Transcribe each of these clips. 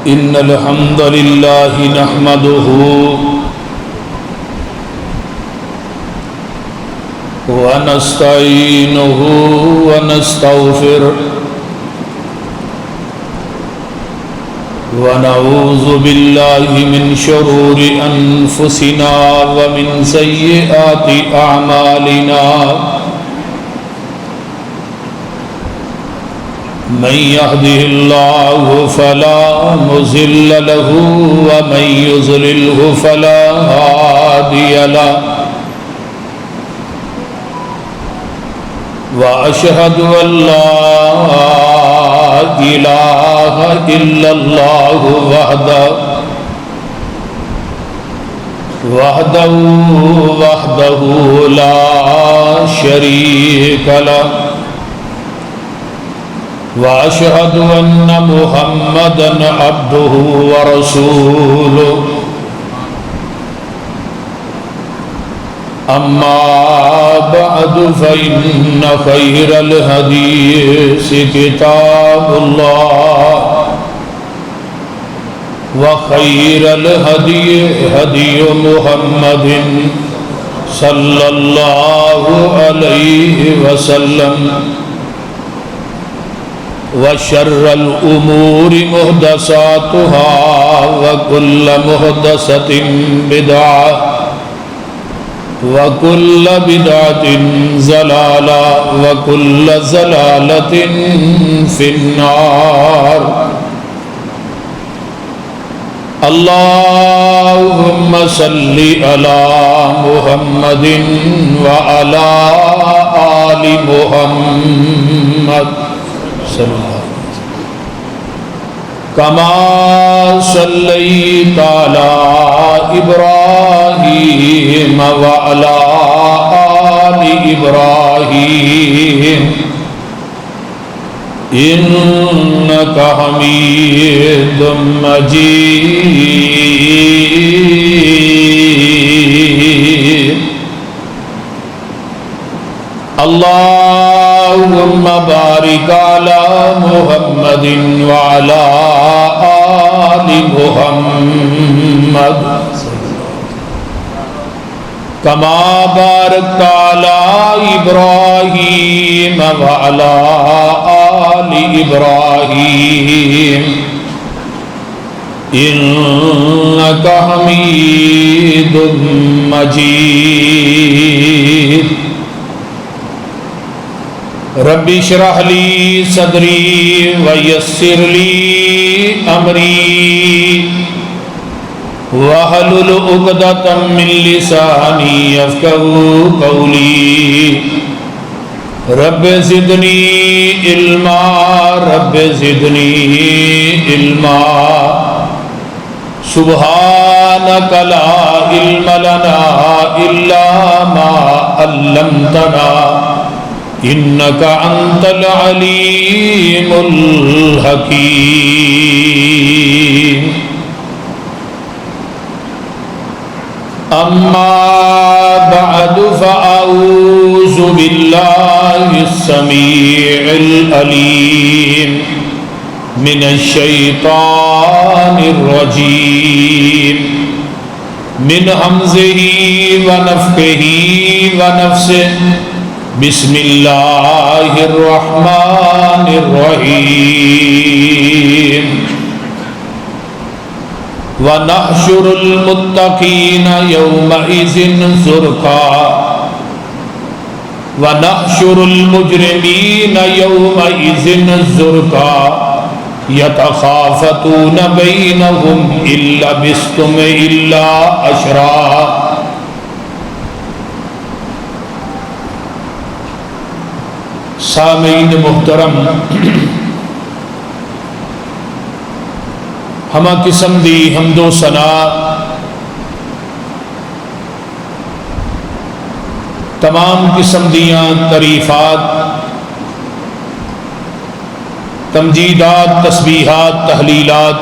إن الحمد لله نحمده ونستعينه ونستغفره ونعوذ بالله من شرور أنفسنا ومن سيئات أعمالنا من يهده الله فلا مضل له ومن يضلله فلا هادي له وأشهد أن لا إله إلا الله وحده لا شريك له وأشهد أن محمدًا عبده ورسوله أما بعد فإن خير الحديث كتاب الله وخير الهدي هدي محمد صلى الله عليه وسلم وشر الأمور محدثاتها وكل محدثة بدعة وكل بدعة ضلالة وكل ضلالة في النار اللهم صل على محمد وعلى آل محمد كما صليت على إبراهيم وعلى آل إبراهيم إنك حميد مجيد اللهم بارك على محمد وعلى آل محمد كما باركت على إبراهيم وعلى آل إبراهيم إنك حميد مجيد رب اشرح لي صدري ويسر لي أمري واحلل عقدة من لساني يفقهوا قولي رب زدني علما رب زدني علما سبحانك لا علم لنا إلا ما علمتنا إنك أنت العليم الحكيم أما بعد فأعوذ بالله السميع العليم من الشيطان الرجيم من همزه ونفخه ونفسه بسم الله الرحمن الرحيم ونحشر المتقين يومئذ زرقا ونحشر المجرمين يومئذ زرقا يتخافتون بينهم إن لبثتم إلا عشرا سامعین محترم، ہمہ قسم دی حمد و ثنا تمام قسم دیاں تعریفات، تمجیدات، تسبیحات، تحلیلات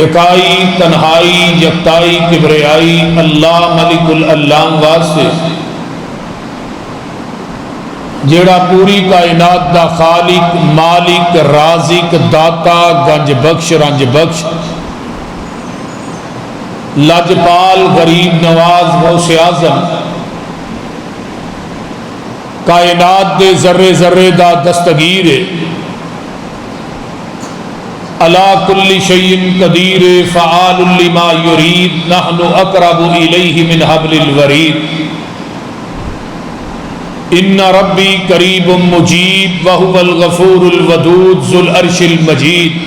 ایکائی، تنہائی، یکتائی، کبریائی اللہ ملک العلام واسطے جیڑا پوری کائنات دا خالق مالک رازق داتا گنج بخش رنج بخش لاجپال غریب نواز غوث اعظم کائنات دے ذرے ذرے دا دستگیر علی کل شیء قدیر فعال لما یرید نحن اقرب الیہ من حبل الورید ان ربی قریب مجیب وہو الغفور الودود ذو العرش المجید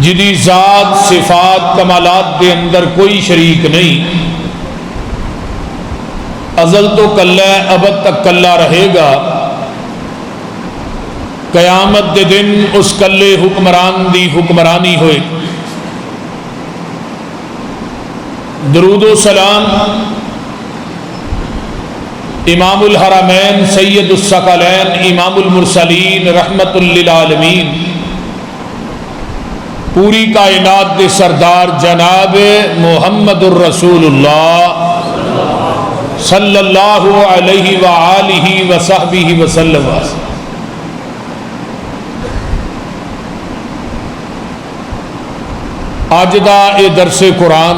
جدی ذات صفات کمالات دے اندر کوئی شریک نہیں، ازل تو کلہ ہے ابد تک کلہ رہے گا، قیامت دے دن اس کلے حکمران دی حکمرانی ہوئے۔ درود و سلام امام الحرمین سید الثقلین امام المرسلین رحمت للعالمین پوری کائنات دے سردار جناب محمد الرسول اللہ صلی اللہ علیہ وآلہ وصحبہ وسلم۔ آج دا اے درس قرآن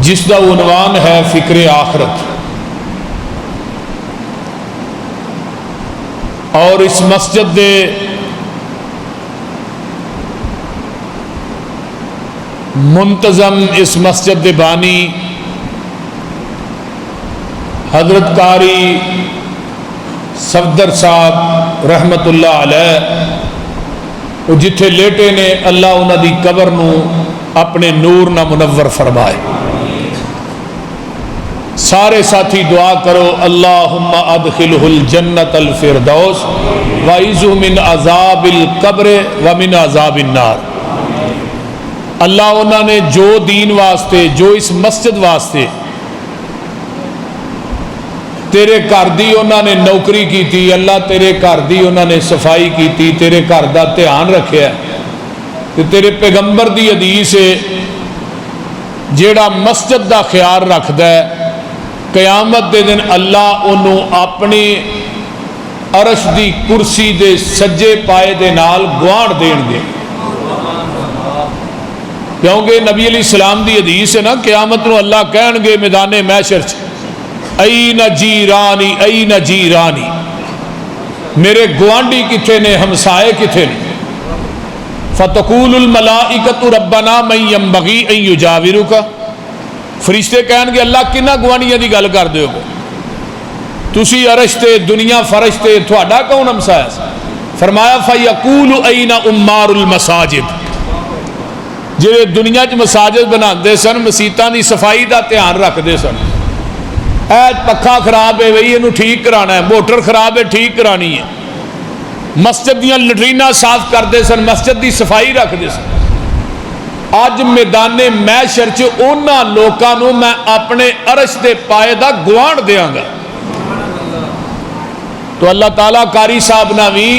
جس دا عنوان ہے فکر آخرت، اور اس مسجد دے منتظم اس مسجد دے بانی حضرت قاری صفدر صاحب رحمت اللہ علیہ وہ جتھے لیٹے نے اللہ انہاں دی قبر نو اپنے نور نہ منور فرمائے۔ سارے ساتھی دعا کرو اللہم ادخلہ الجنت الفردوس وعیذہ من عذاب القبر ومن عذاب النار۔ اللہ انہوں نے جو دین واسطے جو اس مسجد واسطے تیرے گھر دی انہوں نے نوکری کی تھی، اللہ تیرے گھر دی انہوں نے صفائی کی تھی، تیرے گھر دا دھیان رکھیا کہ تیرے پیغمبر دی حدیث ہے جیڑا مسجد دا خیال رکھدا ہے قیامت دے دن اللہ انہوں اپنی عرش دی کرسی دے سجے پائے دے نال گوان دین گے، کیونکہ نبی علیہ السلام دی حدیث ہے نا قیامت نو اللہ کہن گے میدان محشر چ این جیرانی این جیرانی، میرے گوانڈی کتھے نے ہمسائے کتھے نے، فتقول الملائکۃ ربنا من ینبغی ان یجاورک، فرشتے کہن گے اللہ کنہ گوانڈیاں دی گل کر دیو گے، تسی عرش تے دنیا فرش تے تھوڑا کون ہمسایا سی؟ فرمایا فیقول این امار المساجد، جڑے دنیا چ مساجد بناندے سن مسیتاں دی صفائی دا دھیان رکھدے سن، اے پکھا خراب ہے بھئی اینو ٹھیک کرانا ہے، موٹر خراب ہے ٹھیک کرانی ہے، مسجد دیاں لٹرینا صاف کردے سن، مسجد دی صفائی رکھدے سن۔ اج میدان محشر چ انہاں لوکاں نو میں اپنے عرش دے پائے دا گوان دیاں گا۔ تو اللہ تعالیٰ قاری صاحب نہ بھی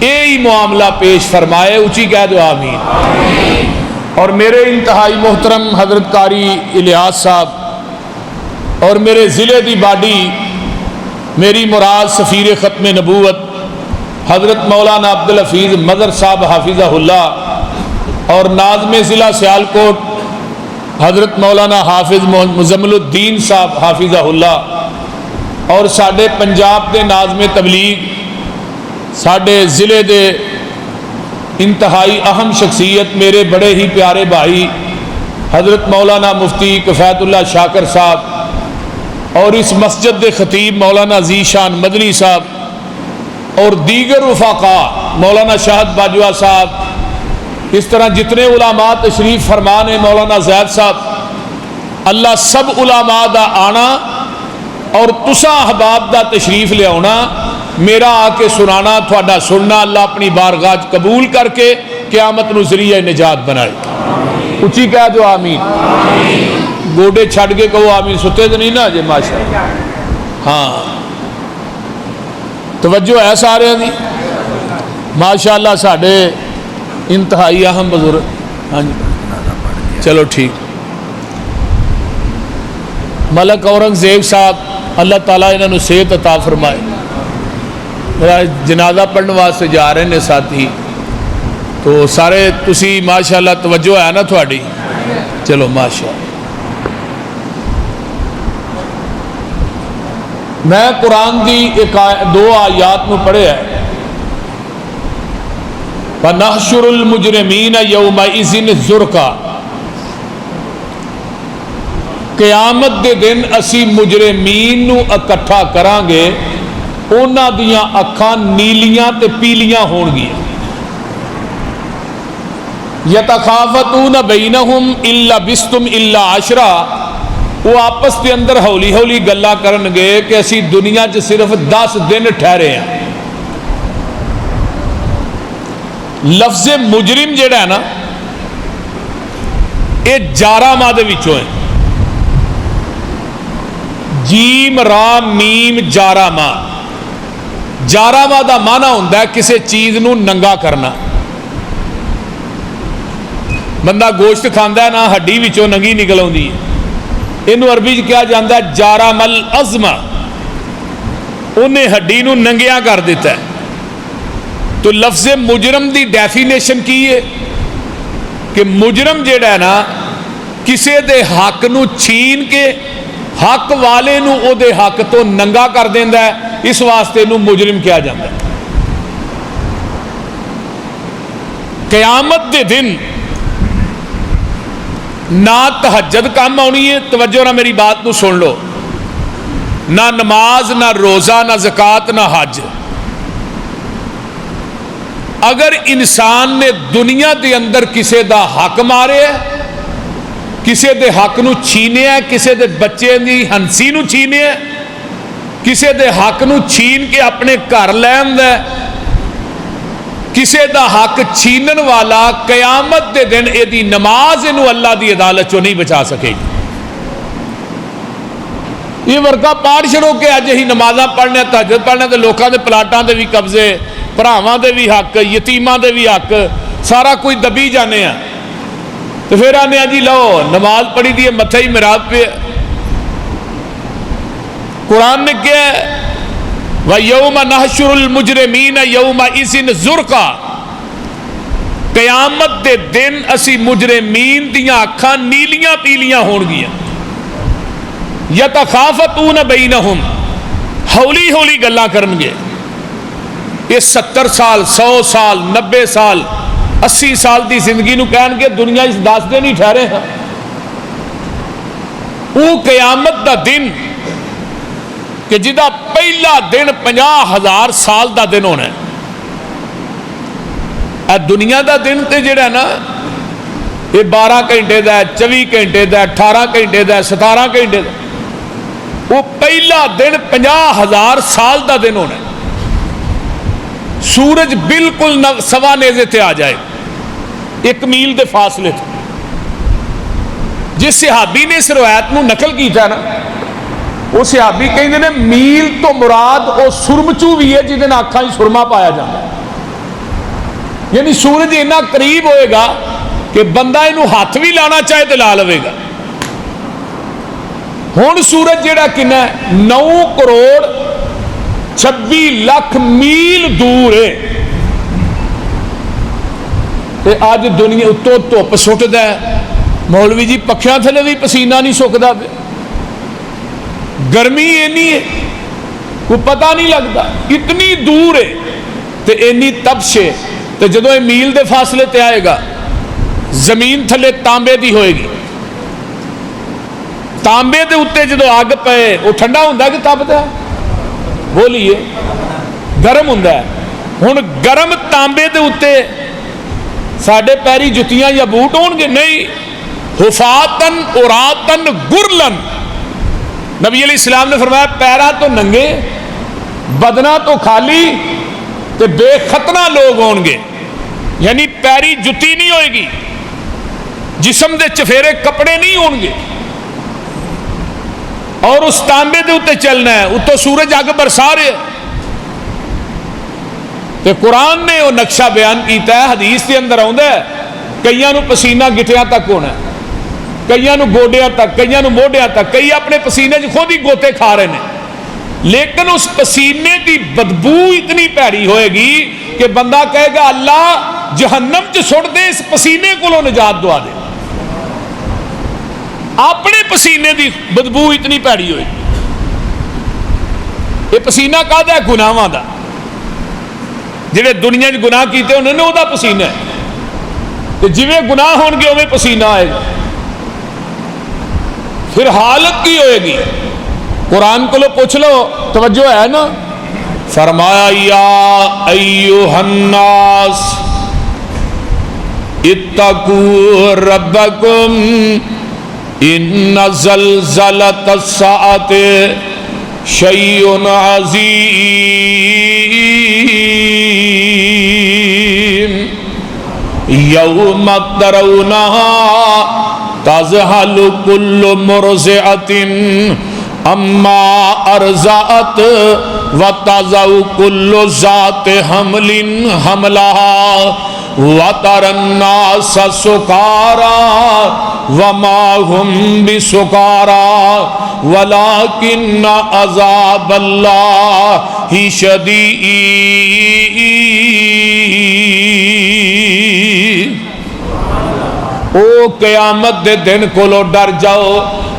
یہی معاملہ پیش فرمائے، اونچی کہہ دو آمین۔ اور میرے انتہائی محترم حضرت قاری الیاس صاحب اور میرے ضلع دی باڈی میری مراد سفیر ختم نبوت حضرت مولانا عبدالحفیظ مظہر صاحب حافظہ اللہ اور ناظم ضلع سیالکوٹ حضرت مولانا حافظ مزمل الدین صاحب حافظہ اللہ اور ساڈے پنجاب دے ناظم تبلیغ ساڈے ضلع دے انتہائی اہم شخصیت میرے بڑے ہی پیارے بھائی حضرت مولانا مفتی کفایت اللہ شاکر صاحب اور اس مسجد دے خطیب مولانا ذیشان مدنی صاحب اور دیگر رفقاء مولانا شاہد باجوہ صاحب، اس طرح جتنے علماء تشریف فرمان ہیں مولانا زید صاحب، اللہ سب علماء دا آنا اور تساں احباب دا تشریف لے آنا، میرا آ کے سنانا تھوڑا سننا اللہ اپنی بارگاہ قبول کر کے قیامت نو ذریعہ نجات بنائے۔ اچھی کہہ دو آمین۔ گوڑے چھڑ کے کہو آمین، ستے تو نہیں نا جی ماشاء اللہ۔ ہاں توجہ ہے سارے دی ماشاءاللہ، ساڑھے انتہائی اہم بزرگ۔ ہاں جی چلو ٹھیک۔ ملک اورنگزیب صاحب اللہ تعالیٰ انہوں نے صحت عطا فرمائے. میرا جنازہ پڑھنے واسطے جا رہے ہیں ساتھی, تو سارے تسی ماشاءاللہ توجہ ہے نا تھوڑی, چلو ماشاءاللہ. میں قرآن دی ایک دو آیات میں پڑھے ہے, وَنَحْشُرُ الْمُجْرِمِينَ يَوْمَئِذٍ زُرْقًا, قیامت دے دن اسی مجرمین نو اکٹھا کران گے, انہاں دیاں اکھاں نیلیاں تے پیلیاں ہون گیاں. یتخافتون بینہم الا بستم الا عشرا, وہ آپس کے اندر ہولی ہولی گلا کرن گے کہ اسی دنیا چ صرف 10 دن ٹھہرے ہیں. لفظ مجرم جڑا ہے نا یہ جارہ ماہ دے وچوں ہے, جیم را میم جارہ ماہ. جارہ ماہ دا معنی ہوندا ہے کسی چیز نو ننگا کرنا. بندہ گوشت کھاندا ہے نا ہڈی وچوں ننگی نکل آندی ہے, اینو عربی کیا جاندہ ہے جارم العظم, انہیں ہڈی نو ننگیاں کر دیتا ہے. تو لفظ مجرم دی ڈیفینیشن کی ہے کہ مجرم جیڑا ہے نا کسے دے حق نو چھین کے حق والے نو او دے حق تو ننگا کر دیندا ہے, اس واسطے نو مجرم کیا جاندہ ہے. قیامت دے دن نہ تہجد کام آنی ہے, توجہ نہ میری بات نو سن لو, نہ نماز نہ روزہ نہ زکوٰۃ نہ حج. اگر انسان نے دنیا دے اندر کسے دا حق مارے ہے, کسے دے حق نو چھینے ہے, کسے دے بچے دی ہنسی نو چھینے ہے, کسے دے حق نو چھین کے اپنے گھر لین دے, کسے دا حق چھینن والا قیامت دے دن اے دی نماز انو اللہ دی عدالت چو نہیں بچا سکے گی. یہ ورکا پاڑ چھڑو کہ اج ہی نمازاں پڑھنے تہجد پڑھنے تے لوکاں دے پلاٹاں دے بھی قبضے, بھراواں دے بھی حق, یتیماں دے بھی حق, سارا کوئی دبی جانے ہیں. تو پھر آنے جی لو نماز پڑھی دی متھے ہی محراب پہ. قرآن نے کیا ہے وَيَوْمَ نَحْشُرُ الْمُجْرِمِينَ يَوْمَئِذٍ زُرْقًا, قیامت دے دن اسی مجرمین دیاں اکھاں نیلیاں پیلیاں ہون گیاں. یتخافتون بینہم, ہولی ہولی گلاں کرن گے. یہ 70 سال 100 سال 90 سال 80 سال دی زندگی نو کہن گے دنیا اس 10 دن ہی ٹھہرے ہیں. وہ قیامت دا دن کہ جدا پہلا دن 50,000 سال دا دن ہونا ہے. اے دنیا دا دن تے جڑا ہے نا یہ 12 گھنٹے دا ہے, 24 گھنٹے دا ہے, 18 گھنٹے دا ہے, 17 گھنٹے دا. وہ پہلا دن 50,000 سال دا دن ہونا ہے. سورج بالکل سوا نیزے تے آ جائے 1 میل دے فاصلے تھے. جس صحابی نے اس روایت نو نقل کیتا ہے نا وہ صحابی کہیں نے میل تو مراد وہ سرمچو بھی ہے جن آنکھاں ہی سرما پایا جاتا ہے. یعنی سورج اتنا قریب ہوئے گا کہ بندہ انہوں ہاتھ بھی لانا چاہے تو لا لوے گا. ہون سورج جڑا کنا ہے 9 کروڑ 26 لاکھ میل دور ہے. آج دنیا اتو دھوپ سٹدا ہے, مولوی جی پکھیاں تھلے بھی پسینہ نہیں سکدا پہ, گرمی اینی ہے کوئی پتہ نہیں لگتا, اتنی دور ہے تے اینی تپش ہے. تے جدو یہ میل دے فاصلے تے آئے گا زمین تھلے تانبے دی ہوئے گی. تانبے دے اتے جدو آگ پے وہ ٹھنڈا ہوندا ہے کہ تپدا ہے؟ بولیے گرم ہوندا ہے. ہن گرم تانبے دے اتے ساڈے پیری جتیاں یا بوٹ ہون گے؟ نہیں. حفاتن عراتن گرلن, نبی علیہ السلام نے فرمایا پیرا تو ننگے بدنا تو خالی تے بے ختنہ لوگ ہون گے. یعنی پیری جتی نہیں ہوئے گی, جسم دے چفیرے کپڑے نہیں ہون گے, اور اس تانبے دے اتے چلنا ہے. اتو سورج اگ برسا رہے. تے قرآن نے وہ نقشہ بیان کیتا ہے, حدیث کے اندر آندا ہے کئیاں نو پسینہ گٹھیاں تک ہونا ہے, کئیاں نو گوڈیاں تک, کئیاں نو موڈیاں تک, کئی اپنے پسینے خود ہی گوتے کھا رہے ہیں. لیکن اس پسینے کی بدبو اتنی پیڑی ہوئے گی کہ بندہ کہے گا اللہ جہنم چ سٹ دے، اس پسینے کو نجات دعا دے. اپنے پسینے دی بدبو اتنی پیڑی ہوئی. یہ پسینہ کہدا ہے؟ گناہاں دا. جڑے دنیا چ گناہ کیتے انہوں نے وہ پسینہ ہے. تو جویں گناہ ہون گے اویں پسینہ آئے گا. پھر حالت کی ہوئے گی؟ قرآن کو لو پوچھ لو، توجہ ہے نا. فرمایا یا ایھا الناس اتقوا ربکم ان زلزلۃ الساعۃ شیء عظیم یوم ترونها تذہل کل مرضعۃ اما ارضعت وتضع کل ذات حمل حملها وَتَرَى النَّاسَ سُكَارَى وَمَا هُمْ بِسُكَارَى وَلَكِنَّ عَذَابَ اللَّهِ شَدِيدٌ. او قیامت دے دن کو لو ڈر جاؤ.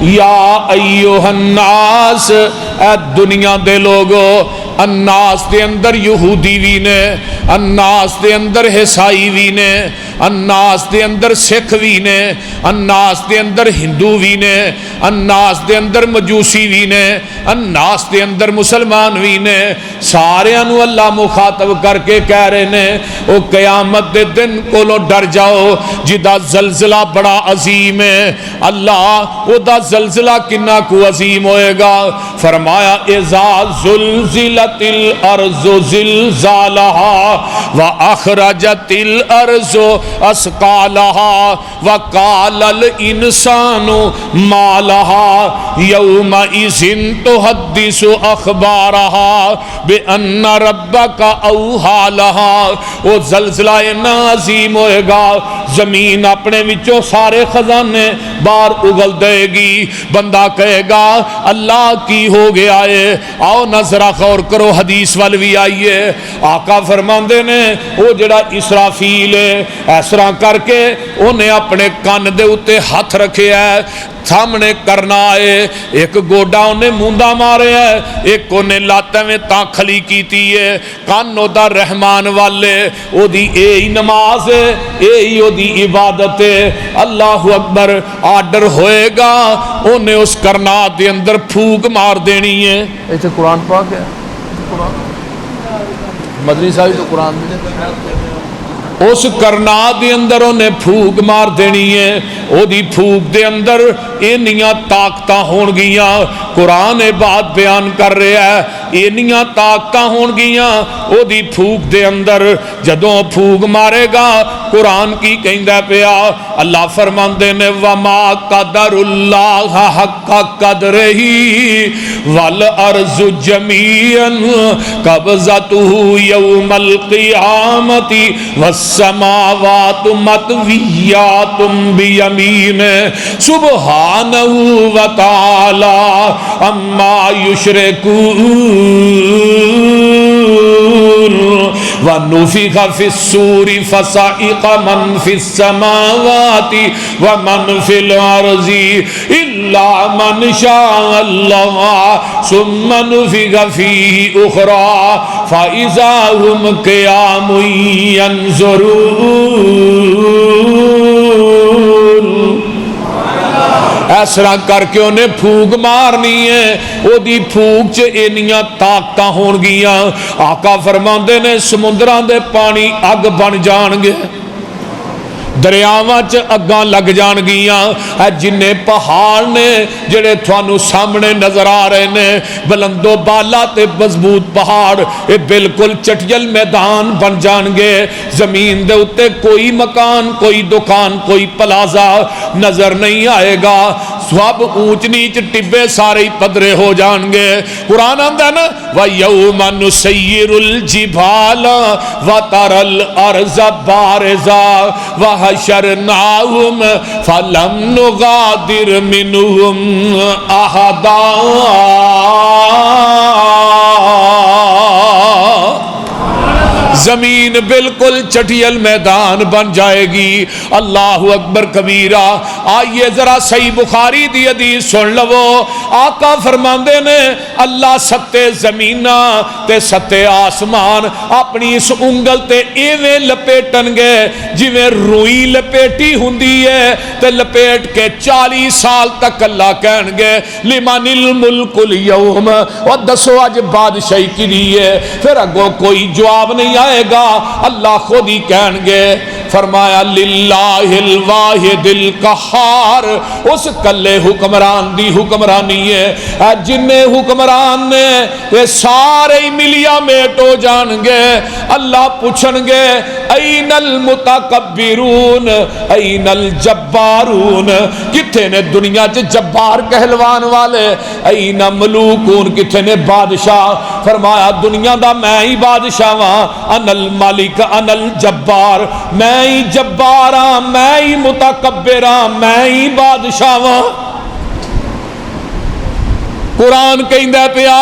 یا ایھا الناس، اے دنیا دے لوگو. الناس دے اندر یہودی بھی نے، الناس دے اندر عیسائی بھی نے، الناس دے اندر سکھ بھی نے، الناس دے اندر ہندو بھی نے، الناس دے اندر مجوسی بھی نے، الناس دے اندر مسلمان بھی نے. سارے انو اللہ مخاطب کر کے کہہ رہے نے او قیامت دے دن کو لو ڈر جاؤ جدا زلزلہ بڑا عظیم ہے. اللہ او دا زلزلہ کنا کو عظیم ہوئے گا. فرمایا اذا زلزلت الارض زلزالها واخرجت الارض اثقالها وقال الانسان ما لها يومئذ تحدث اخبارها بان ربك اوحى لها. وہ زلزلہ عظیم ہوئے گا. زمین اپنے وچوں سارے خزانے باہر اگل دے گی. بندہ کہے گا اللہ کی ہو گیا ہے. آؤ نظرہ غور کرو، حدیث وال بھی آئیے. آقا فرماندے نے وہ جڑا اسرافیل ہے اس طرح کر کے انہیں اپنے کان دے اتے ہاتھ رکھے ہے، سامنے کرنا ہے. ایک گوڈا انہیں موندا مارے ہے، ایک انہیں لاتے میں تاکھلی کیتی ہے. کانو دا رحمان والے او دی اے نماز ہے، اے دی عبادت ہے. اللہ اکبر. آرڈر ہوئے گا انہیں اس کرنات دے اندر پھوک مار دینی ہے. ایسے قرآن پاک ہے، مدنی صاحب تو قرآن دے اس کرنات دے اندر انہیں پھوک مار دینی ہے. او دی پھوک دے اندر اینیاں طاقتاں ہون گیاں. قرآن بات بیان کر رہا ہے اینیاں طاقتاں ہون گیاں او دی پھوک دے اندر. جدوں پھوک مارے گا قرآن کی کہندا پیا اللہ فرماندے نے وما قدر اللہ حق قدرہ والارض جميعا قبضته يوم القيامة والسماوات مطويات بيمينه سبحانه وتعالى عما يشركون. ونفخ في الصور فصعق من في السماوات ومن في الأرض إلا من شاء الله ثم نفخ فيه أخرى فإذا هم قيام ينظرون. اس طرح کر کے انہیں پھوک مارنی ہے. او دی پھوک چ اینیاں طاقتاں ہون گیاں. آقا فرماندے نے سمندراں دے پانی اگ بن جان گے، دریاواں چ اگاں لگ جان گیاں. جنہیں پہاڑ نے جڑے تھانوں سامنے نظر آ رہے نے بلندو بالا تے مضبوط پہاڑ یہ بالکل چٹیل میدان بن جان گے. زمین دے اتے کوئی مکان، کوئی دکان، کوئی پلازا نظر نہیں آئے گا. سب اونچ نیچ ٹبے سارے پدرے ہو جان گے. قرآن آندا ہے نا وَيَوْمَ نُسَيِّرُ الْجِبَالَ وَتَرَى الْأَرْضَ بَارِزَةً وَحَشَرْنَاهُمْ فَلَمْ نُغَادِرْ مِنْهُمْ أَحَدًا زمین بالکل چٹیل میدان بن جائے گی۔ اللہ اکبر کبیرہ۔ آئیے ذرا صحیح بخاری دی حدیث سن لو، آقا فرماندے نے اللہ ستے زمیناں تے ستے آسمان اپنی اس انگل تے ایویں لپیٹن گے جویں روئی لپیٹی ہوندی ہے، تے لپیٹ کے 40 سال تک اللہ کہن گے لمن الملک اليوم، اور دسو اج بادشاہی کی ہے؟ پھر اگوں کوئی جواب نہیں آئے گا، اللہ خود ہی کہن گے۔ فرمایا للہ الواحد القہار، اس کلے حکمران دی حکمرانی ہے، جن حکمران نے یہ سارے ملیا میٹ ہو جان گے۔ اللہ پوچھن گے این المتکبرون این الجبارون، کتھے نے دنیا چ جبار کہلوان والے، این ملوکون، کتھے نے بادشاہ؟ فرمایا دنیا دا میں ہی بادشاہ ہاں، انا الملک انا الجبار، میں ہی جبار ہاں، میں ہی متکبر ہاں، میں ہی بادشاہ ہاں۔ قرآن کہندا پیا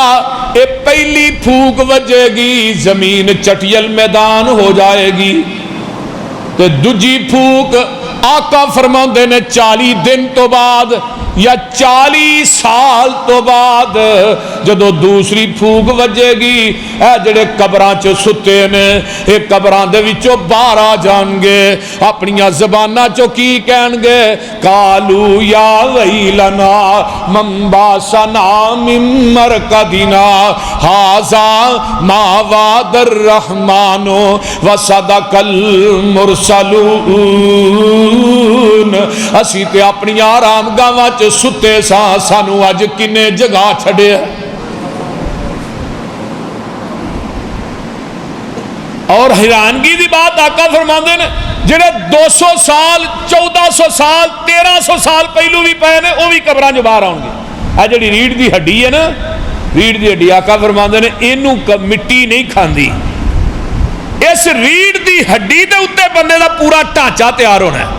اے پہلی پھوک وجے گی زمین چٹیل میدان ہو جائے گی، تے دوجی پھوک آقا فرماندے نے 40 دن تو بعد یا 40 سال تو بعد جدو دوسری پھوک وجے گی، اے جڑے قبراں چ ستے نے اے قبراں دے وچوں باہر آ جان گے، اپنیاں زباناں چوں کی کہن گے قالو یا ویلنا من باسنا من مرقدنا ھذا ما وعد الرحمن وصدق المرسلون، اسی تے اپنی آرام گاواں چ ستے سا، سانو اج کنے جگہ چھڑے۔ اور حیرانگی دی بات آقا فرماندے نے جڑے 200 سال 1400 سال 1300 سال پہلو بھی پے نے وہ بھی قبراں جو باہر آؤں گے۔ اے جڑی ریڑھ دی ہڈی ہے نا، ریڑھ دی ہڈی آقا فرماندے نے اینوں مٹی نہیں کھاندی، اس ریڑھ دی ہڈی دے اوتے بندے دا پورا ڈھانچہ تیار ہونا ہے۔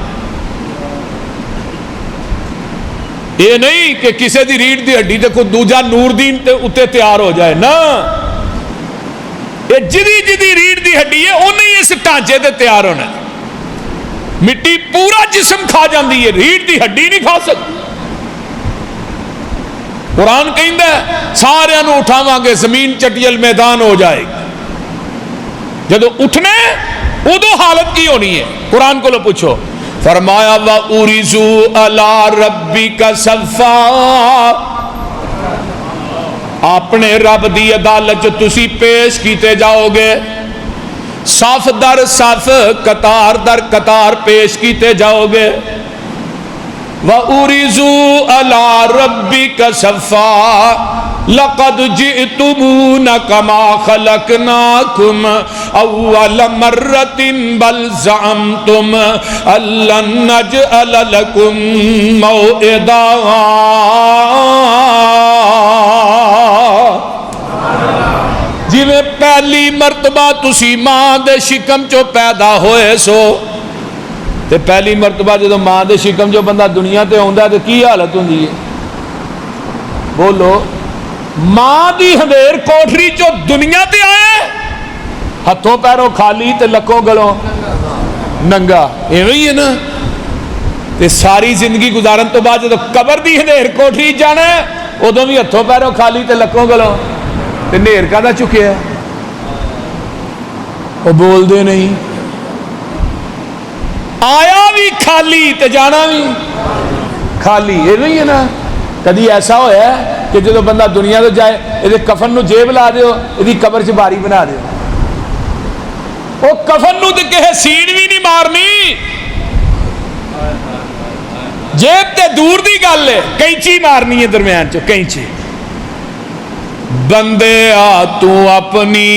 یہ نہیں کہ کسی دی ریڑھ دی ہڈی تے کوئی دوجا نور دین تے اتے تیار ہو جائے نا، یہ جدی ریڑھ دی ہڈی ہے وہ نہیں اس ڈھانچے تے تیار ہونا ہے۔ مٹی پورا جسم کھا جاندی ہے، ریڑھ دی ہڈی نہیں کھا سکتی۔ قرآن کہندا ہے سارے نو اٹھاواں گے زمین چٹیل میدان ہو جائے گی، جدو اٹھنے ادو حالت کی ہونی ہے؟ قرآن کو لو پوچھو۔ فرمایا وَأُرِزُوا عَلَىٰ رَبِّكَ صَفًّا، اپنے رب دی عدالت تسی پیش کیتے جاؤ گے، صف در صف قطار در قطار پیش کیتے جاؤ گے۔ وَأُرِزُوا عَلَىٰ رَبِّكَ صَفًّا لَقَدْ جِئْتُمُونَا كَمَا خَلَقْنَاكُمْ أَوَّلَ مَرَّةٍ بَلْ زَعَمْتُمْ أَن لَّن نَّجْعَلَ لَكُم مَّوْعِدًا، جویں پہلی مرتبہ تسی ماں دے شکم چو پیدا ہوئے سو، تے پہلی مرتبہ جدو ماں دے شکم جو بندہ دنیا تے ہوندا ہے تے کی حالت ہوندی ہے؟ بولو، ماں دی ہندیر کوٹری چو دنیا تے آئے ہتھوں پیروں خالی تے لکوں گلوں ننگا، ایویں ہی ہے نا؟ تے ساری زندگی گزارن تو بعد جدو قبر دی ہندیر کوٹری جانا ہے ادو بھی ہتھوں پیروں خالی تے لکوں گلوں تے نیر کدا چکیا ہے؟ وہ بول دے نہیں، آیا بھی خالی تے جانا بھی خالی، ایویں ہی ہے نا؟ کدی ایسا ہویا ہے کہ جدو بندہ دنیا تو جائے یہ کفن نو جیب لا دیو، یہ قبر چ باری بنا دیو، وہ کفن نو تے کہے سین بھی نہیں مارنی، جیب تے دور دی گل ہے، کینچی مارنی ہے درمیان چو، کینچی۔ بندے آ تو اپنی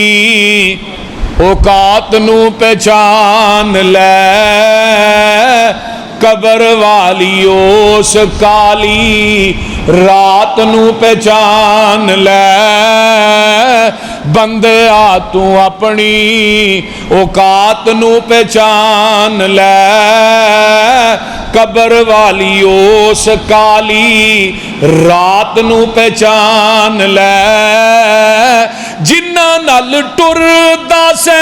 اوقات نو پہچان لے، قبر والی اس کالی رات نو پہچان لے، بندے آ تو اپنی اوقات نو پہچان لے، قبر والی اس کالی رات نو پہچان لے، جنہ نال ٹردا سے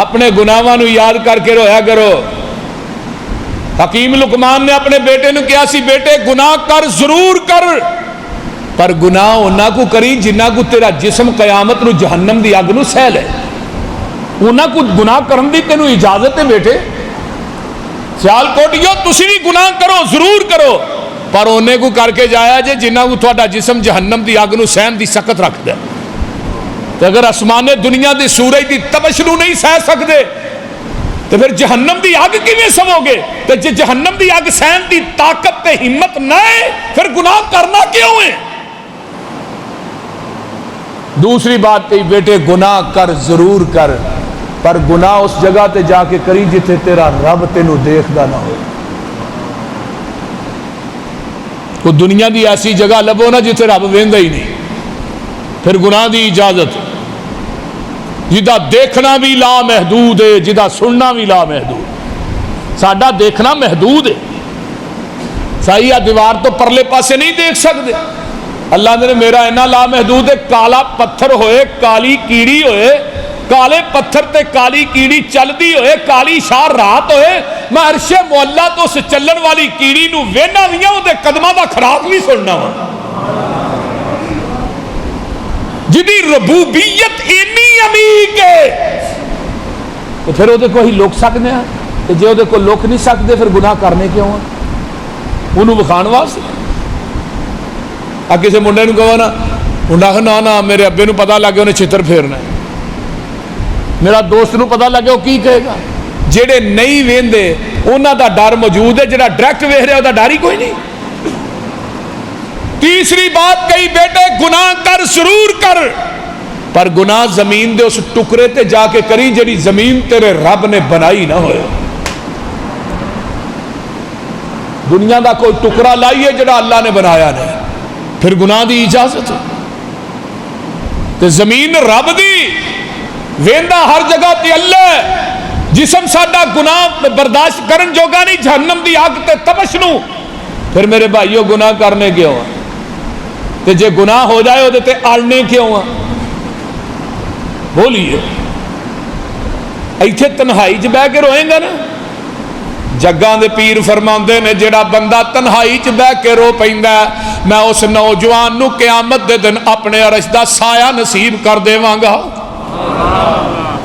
اپنے گناہاں نو یاد کر کے رویا کرو. حکیم لقمان نے اپنے بیٹے نو کہا سی بیٹے گناہ کر ضرور کر پر گناہ انہاں کو کری جنہ کو تیرا جسم قیامت نو جہنم دی اگ نو سہ لے. انہاں کو گناہ کرن دی تینوں اجازت ہے بیٹے. سیال کوٹیو تسی بھی گناہ کرو ضرور کرو پر انہیں کو کر کے جایا جے جنہ کو تھوڑا جسم جہنم دی اگ نو سہن دی سخت رکھ دے. تو اگر آسمان دنیا دی سورج دی تپش نو نہیں سہ سکتے تو پھر جہنم دی اگ کیویں سمو گے؟ تو جے جہنم دی اگ سہن دی طاقت تے ہمت نہ ہے پھر گناہ کرنا کیوں ہے؟ دوسری بات کہی بیٹے گناہ کر ضرور کر پر گناہ اس جگہ تے جا کے کری جتھے تیرا رب تینوں دیکھدا نہ ہو. کو دنیا دی ایسی جگہ لبو نا جتھے رب ویندا ہی نہیں. پھر گناہ دی اجازت جدا دیکھنا بھی لا محدود ہے جدا سننا بھی لا محدود. ساڈا دیکھنا محدود ہے. صحیح ہے دیوار تو پرلے پاسے نہیں دیکھ سکتے. اللہ نے میرا اینا لا محدود ہے کالا پتھر ہوئے کالی کیڑی ہوئے کالے پتھر تے کالی کیڑی چل دی ہوئے کالی شار رات ہوئے میں عرش مولا تو اس چلن والی کیڑی نو وینا ویاں دے قدمہ دا خراق بھی سننا ہوا. جدی ربوبیت اینی عمیق ہے تو پھر وہ کو ہی لوک سکتے ہیں. جے وہ کو لوک نہیں سکتے پھر گناہ کرنے کیوں ہیں؟ انہوں بخان واسطے. کسی منڈے نو کہو نا منڈا نا نا میرے ابے نو پتہ لگ گیا انہیں چھتر پھیرنا ہے. میرا دوست نو پتہ لگ گیا وہ کی کہے گا. جڑے نہیں ویندے انہاں دا ڈر موجود ہے جڑا ڈائریکٹ ویکھ رہا دا ڈر ہی کوئی نہیں. تیسری بات کہی بیٹے گناہ کر ضرور کر پر گناہ زمین دے اس ٹکرے تے جا کے کری جڑی زمین تیرے رب نے بنائی نہ ہوئے. دنیا دا کوئی ٹکرا لائیے جڑا اللہ نے بنایا نہیں پھر گناہ دی اجازت ہے. تے زمین رب دی ویندا ہر جگہ تے اللہ جسم ساڈا گناہ برداشت کرن جوگا نہیں جہنم دی اگ تے تپش نو پھر میرے بھائیو گناہ کرنے کیوں ہیں؟ تے جے گناہ ہو جائے ہو تے اڑنے کیوں ہیں؟ بولیے ایتھے تنہائی چ بہ کے روئیں گا نا. جگاں دے پیر فرماندے نے جڑا بندہ تنہائی چ بہ کے رو پیندا میں اس نوجوان نو قیامت دے دن اپنے عرش دا سایہ نصیب کر دیواں گا.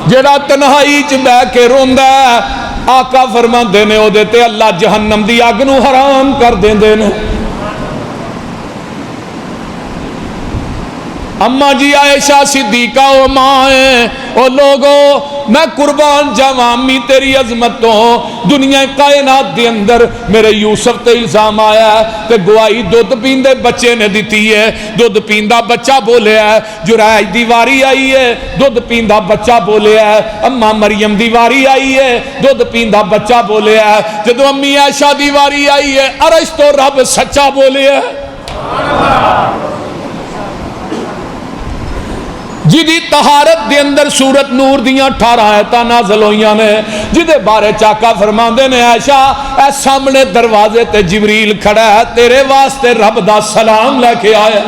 جڑا تنہائی چ بہ کے روندا آقا فرماندے نے او دے تے اللہ جہنم دی اگ نو حرام کر دیندے نے. اما جی عائشہ صدیقہ و ماں او لوگو میں قربان جاواں امی تیری عظمت تو دنیا کائنات دے اندر میرے یوسف تے الزام آیا ہے تے گواہی دودھ پیندے بچے نے دیتی ہے. دودھ پیندا بچہ بولیا ہے. جرائج دی واری آئی ہے دودھ پیندا بچہ بولیا ہے. اما مریم دی واری آئی ہے دودھ پیندا بچہ بولیا ہے. جدو امی عائشہ دی واری آئی ہے عرش تو رب سچا بولیا ہے. جدی طہارت دے اندر سورت نور دیاں 18 آیتاں نازل ہوئیاں نے جدے بارے چاکا فرماندے نے عائشہ اے سامنے دروازے تے جبریل کھڑا ہے تیرے واسطے رب دا سلام لے کے آیا.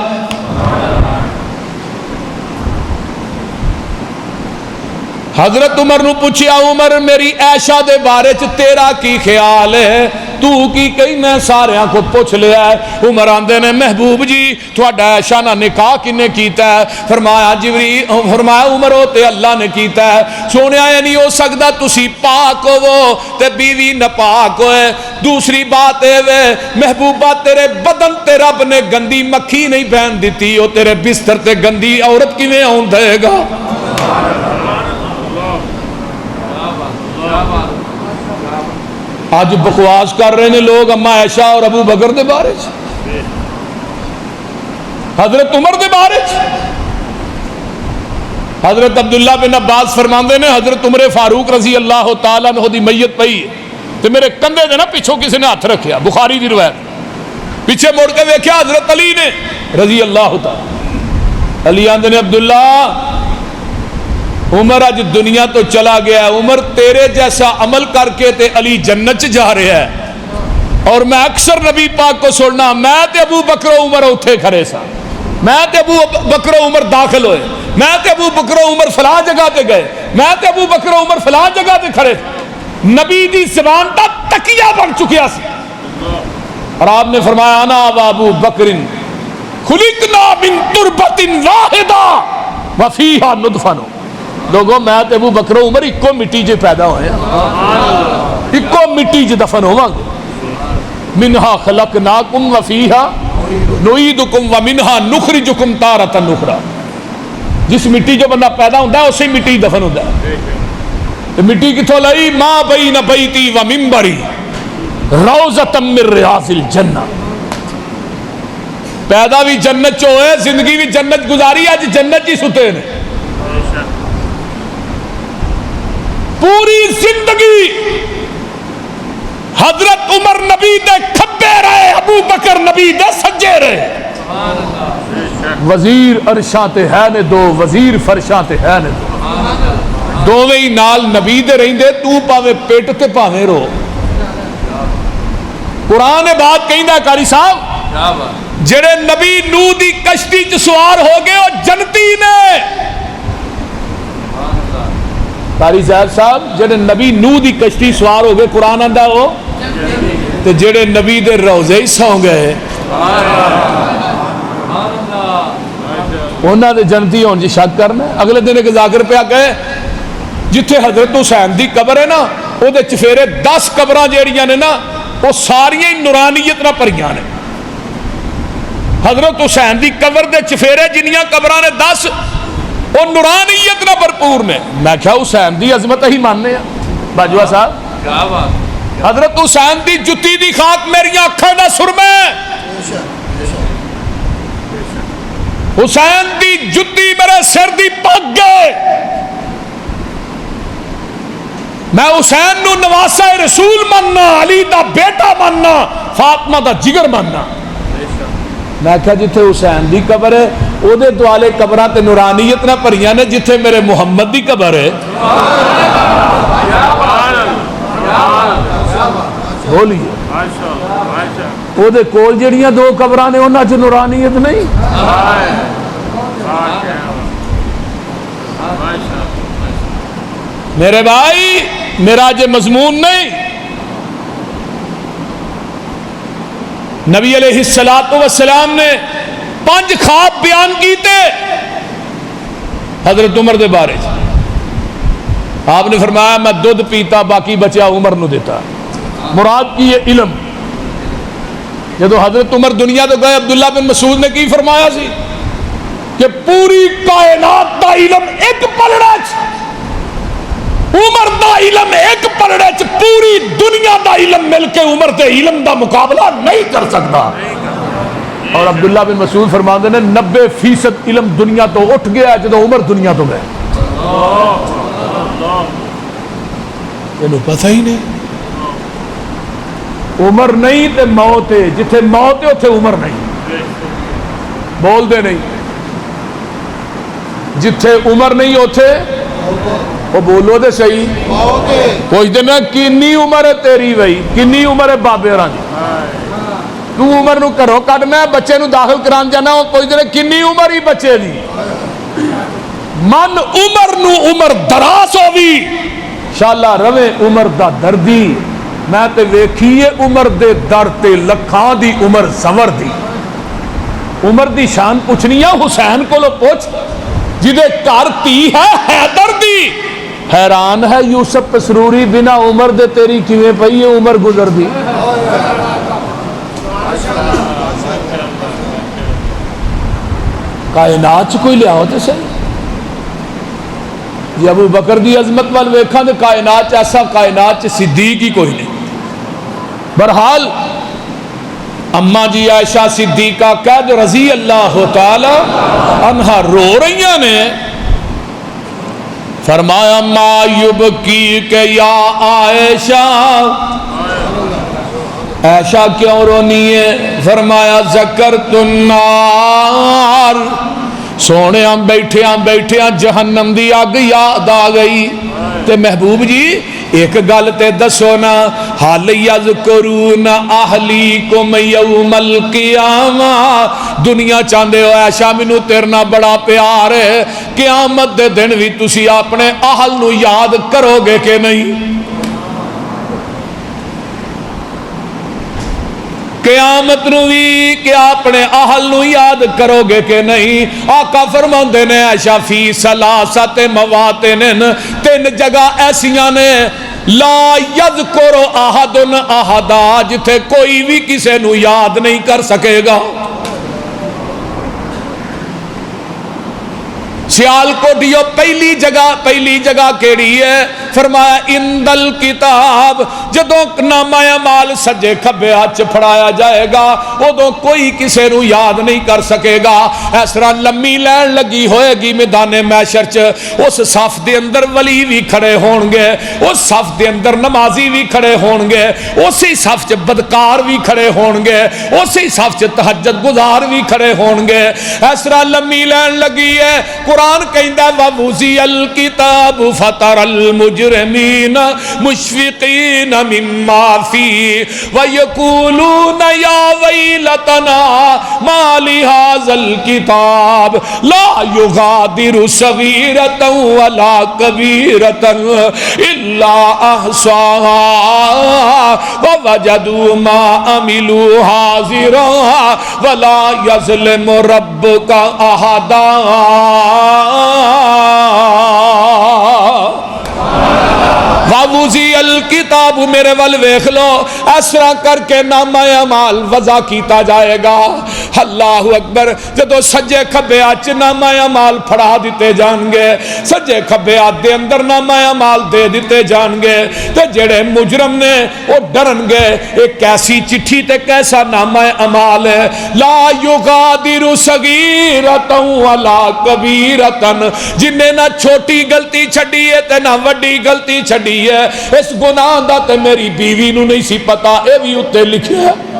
حضرت عمر نو پوچھیا عمر میری عائشہ دے بارے چ تیرا کی خیال ہے تو کی کہیں میں ساریاں کو پوچھ لیا ہے. عمر آندے نے محبوب جی تھوڑا عائشہ نہ نکاح کنے کیتا ہے؟ فرمایا جبریل فرمایا عمر ہوتے اللہ نے کیتا ہے. سونیا یہ نہیں ہو سکتا تسی پاک ہو تے بیوی نپاک ہوئے. دوسری بات ہے محبوبہ تیرے بدن تے رب نے گندی مکھی نہیں بہن دیتی وہ تیرے بستر تے گندی عورت کیویں آن دے گا؟ آج بکواس کر رہے ہیں لوگ اما عائشہ اور ابو بکر دے بارے حضرت عمر دے بارے حضرت عبداللہ بن عباس فرماندے نے حضرت عمر فاروق رضی اللہ تعالیٰ عنہ دی میت پئی تو میرے کندھے دے نا پیچھوں کسی نے ہاتھ رکھیا. بخاری دی روایت پیچھے موڑ کے دیکھا حضرت علی نے رضی اللہ تعالیٰ. علی آندے نے عبداللہ عمر اج دنیا تو چلا گیا ہے. عمر تیرے جیسا عمل کر کے تے علی جنت جا رہا ہے اور میں اکثر نبی پاک کو سننا میں تے ابو بکر و عمر اٹھے کھڑے سا میں تے ابو بکر و عمر داخل ہوئے میں تے ابو بکر و عمر فلاں جگہ تے گئے، میں تے ابو بکر و عمر فلاں جگہ تے کھڑے تھے۔ نبی دی زبان تا تکیہ بن چکیا سی، اور آپ نے فرمایا انا و ابو بکر خلقنا من تربت واحدہ وفیہا ندفن۔ لوگوں میں تے ابو بکر و عمر اکو مٹی جو پیدا ہوئے ہیں، اکو مٹی جو دفن ہوا گے۔ منہا خلقناکم وفیہا نعیدکم ومنہا نخرجکم تارۃ اخری۔ جس مٹی جو بندہ پیدا ہوتا ہے اسی مٹی دفن ہوتا ہے۔ تو مٹی کتوں لائی؟ ما بین بیتی و منبری روضۃ من ریاض الجنہ۔ پیدا بھی جنت چ ہوئے، زندگی بھی جنت گزاری، اج جنت ہی ستے نے۔ پوری زندگی حضرت عمر نبی دے کھبے رہے، ابو بکر نبی دے سجے رہے۔ وزیر عرشاں تے ہے نے دو، وزیر فرشاں تے ہے نے دو، دوویں ہی نال نبی دے رہندے، تو پاوے پیٹ تے پاوے رو۔ قرآن بات کہندا قاری صاحب، جڑے نبی نو دی کشتی چ سوار ہو گئے وہ جنتی نے۔ قاری صاحب جڑے نبی نو دی کشتی سوار ہو گئے، قرآن آندا وہ تے جڑے نبی دے روضے ہی سو گئے انہاں دے جنتی ہون جی شک کرنا۔ اگلے دن ایک ذاکر پہ گئے جتھے حضرت حسین دی قبر ہے نا، او دے چفیرے 10 قبراں جیڑیاں نے نا وہ ساریاں نورانیت نہ پریاں نے۔ حضرت حسین دی قبر دے چفیرے جنیاں قبراں نے 10 وہ نورانیت نہ بھرپور نے۔ میں کیا حسین دی عظمت ہی ماننے ہیں باجوہ صاحب؟ حضرت حسین دی جتی دی خاک میری آنکھاں دا سرمے، حسین دی جتی میرے سر دی پگ گئے۔ میں حسین نو نواسہ رسول ماننا، علی دا بیٹا ماننا، فاطمہ دا جگر ماننا۔ میں کہا جتھے حسین دی قبر ہے او دے دوالے قبراں تے نورانیت نہ پریاں نے، جتھے میرے محمد دی قبر ہے بولیے او دے کول جڑیاں 2 قبراں نے انہاں چ نورانیت نہیں۔ میرے بھائی میرا جو مضمون نہیں، نبی علیہ السلام نے 5 خواب بیان کیتے حضرت عمر دے بارے۔ آپ نے فرمایا میں دودھ پیتا باقی بچیا عمر نو دیتا۔ مراد کی یہ علم۔ جدو حضرت عمر دنیا تو گئے، عبداللہ بن مسعود نے کی فرمایا سی کہ پوری کائنات دا علم ایک پلڑے چ، عمر دا علم ایک پلڑے چ، پوری دنیا دا علم مل کے عمر دے علم دا مقابلہ نہیں کر سکتا۔ اور عبداللہ بن مسعود فرماتے ہیں 90% علم دنیا تو اٹھ گیا جدو عمر دنیا تو گئے۔ تینوں پتہ ہی نہیں، عمر نہیں تے موت ہے، جتھے موت ہے اتھے عمر نہیں۔ بول دے نہیں، جتھے عمر نہیں اتھے وہ بولو دے صحیح۔ پوچھتے میں کنی عمر ہے تیری بھائی، کنی عمر ہے بابے اور تو عمر نو کرو کٹنا ہے، بچے نو داخل کران جانا، وہ پوچھتے ہیں کنی عمر ہی بچے دی۔ من عمر نو عمر دراز ہوگی شالا روے عمر دا دردی، میں تے ویکھیے عمر دے در تے لکھاں دی عمر زور دی۔ عمر دی شان پوچھنی ہے حسین کو لو پوچھ جدے گھر تھی ہے حیدر دی۔ حیران ہے یوسف پسروری بنا عمر دے تیری کیویں پئی ہے عمر گزر دی۔ کائنات کوئی لیا ہوتے سے جی ابو بکر دی عظمت وال ویکھاں تے کائنات ایسا کائنات صدیق ہی کوئی نہیں۔ بہرحال اما جی عائشہ صدیقہ قید رضی اللہ تعالی عنہا رو رہی نے، فرمایا ما یبکی کہ یا عائشہ، عائشہ کیوں رونی ہے؟ فرمایا ذکرت النار سونے بیٹھیاں بیٹھیاں جہنم دی اگ یاد آ گئی تے محبوب جی ایک گل تے دسو نا حال یذکرون اہلیکم یوم القیامہ دنیا چاندے ہو ایشا مینوں تیرے نال بڑا پیار ہے قیامت دے دن بھی تسی اپنے اہل نو یاد کرو گے کہ نہیں قیامت نو بھی کیا اپنے اہل نو یاد کرو گے کہ نہیں آقا فرماندے نے عائشہ فی ثلاثت مواطن تین جگہ ایسیاں نے لا یذکر احد احدا جتھے کوئی بھی کسے نو یاد نہیں کر سکے گا سیال کوٹیو پہلی جگہ کیڑی ہے فرمایا اندل کتاب جدوں نامہ اعمال سجے کھبے ہاتھ پھڑایا جائے گا ادوں کوئی کسے نو یاد نہیں کر سکے گا اس طرح لمبی لین لگی ہوئے گی میدان محشر چ اس صف دے اندر ولی بھی کھڑے ہون گے اس صف دے اندر نمازی بھی کھڑے ہون گے اسی صف چ بدکار بھی کھڑے ہون گے اسی صف چ تہجد گزار بھی کھڑے ہون گے اس طرح لمبی لین لگی ہے قرآن کہندا وَوُزِيَ الْكِتَابُ فَتَرَى الْمُجْرِمِينَ مُشْفِقِينَ مِمَّا فِيهِ وَيَقُولُونَ يَا وَيْلَتَنَا مَا لِهَذَا الْكِتَابِ لَا يُغَادِرُ صَغِيرَةً وَلَا كَبِيرَةً إِلَّا أَحْصَاهَا وَوَجَدُوا مَا عَمِلُوا حَاضِرًا وَلَا يَظْلِمُ رَبُّكَ أَحَدًا وَوُزِيَ الْكِتَابُ میرے ول ویکھ لو اس طرح کر کے نامہ اعمال وضع کیتا جائے گا اللہ اکبر جدو سجے کھبے ہاتھ نامہ اعمال پھڑا دیتے جان گے سجے کھبے ہاتھ دے اندر نامہ اعمال دے دیتے جان گے تے جڑے مجرم نے وہ ڈرن گے ایک کیسی چٹھی تے کیسا نامہ اعمال ہے لا یغادر صغیرۃ ولا کبیرۃ جن نے نہ چھوٹی غلطی چھڈی ہے تے نہ وڈی غلطی چھڈی ہے اس گناہ دا تے میری بیوی نو نہیں سی پتا اے بھی اتے لکھیا ہے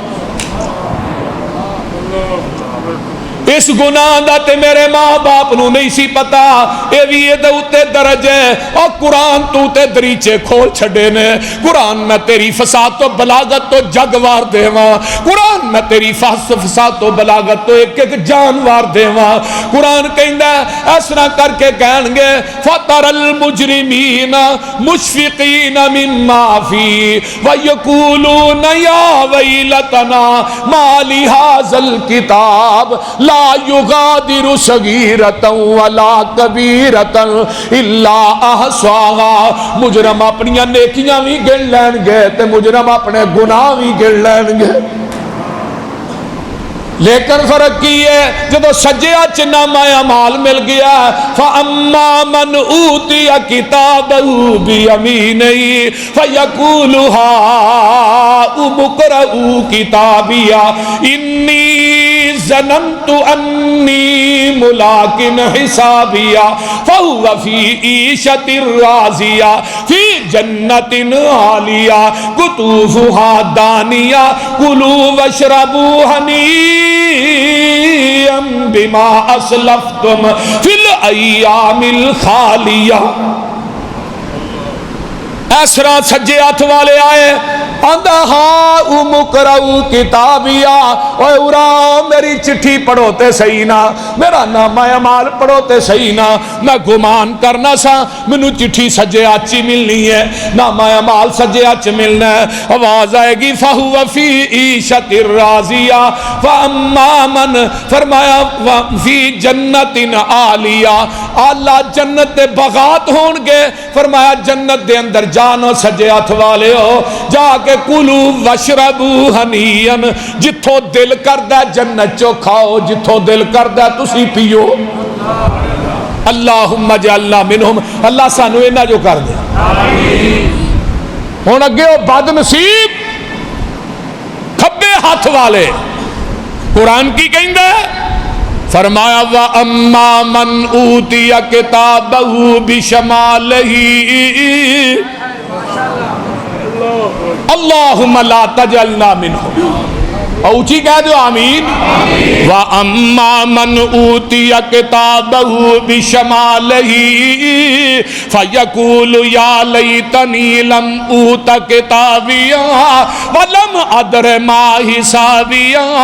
اس گناہ دا تے میرے ماں باپ نو نہیں سی پتا اے بھی یہ اتے درج ہے اور قرآن تو تے دریچے کھول چھڑے نے قرآن میں تیری فساد تو بلاغت تو جگوار دیواں قرآن میں تیری فساد تو بلاغت تو ایک ایک جانوار دیواں قرآن کہندا اسنا کر کے کہن گے فَتَرَ الْمُجْرِمِينَ مُشْفِقِينَ مِمَّا فِيهِ وَيَقُولُونَ يَا وَيْلَتَنَا مَا لِهَذَا الْكِتَابِ لا یغادر صغیرۃ ولا کبیرۃ الا احصاها مجرم اپنی نیکیاں بھی گن لین گے تے مجرم اپنے گناہ بھی گن لین گے لیکن فرق کی ہے جدو سجے ہاتھ نامہ اعمال مل گیا فَأَمَّا مَنْ أُوتِيَ كِتَابَهُ بِيَمِينِهِ فَيَقُولُ هَاؤُمُ اقْرَءُوا كِتَابِيَهْ إِنِّي ظَنَنْتُ أَنِّي مُلَاقٍ حِسَابِيَهْ فَهُوَ فِي عِيشَةٍ رَاضِيَةٍ فِي جَنَّةٍ عَالِيَةٍ قُطُوفُهَا دَانِيَةٌ كُلُوا وَاشْرَبُوا هَنِيئًا بما اسلفتم فی الایام الخالیہ ایسرا سجے ہاتھ والے آئے آندہ ہاں امقرؤ کتابیا اوے اورا میری چٹھی پڑھو تے صحیح نا میرا نامہ اعمال پڑھو تے صحیح نا میں گمان کرنا سا منو چٹھی سجے ہاتھ ملنی ہے نامہ اعمال سجے ہاتھ ملنا ہے آواز آئے گی فَهُوَ فِي عِيشَةٍ رَاضِيَةٍ فَأَمَّا مَنْ فرمایا فِي جَنَّةٍ عَالِيَةٍ اللہ جنت دے بغات ہون گے فرمایا جنت دے اندر جانو سجے ہاتھ والے ہو جا کے کلو وشربو ہنیئن جتھو دل کردہ جنت چو کھاؤ جتھو دل کردہ تسی پیو اللہم جعلنا منہم اللہ سانو اینا جو کر دے ہون اگے ہو بد نصیب کھبے ہاتھ والے قرآن کی کہیں دے فرمایا وَأَمَّا مَنْ أُوتِيَ كِتَابَهُ بِشَمَالِهِ اللہم لا تجعلنا منہم اونچی کہہ دو آمین. وَأَمَّا مَنْ أُوتِيَ كِتَابَهُ بِشِمَالِهِ فَيَقُولُ يَا لَيْتَنِي لَمْ أُوتَ كِتَابِيَهْ وَلَمْ أَدْرِ مَا حِسَابِيَهْ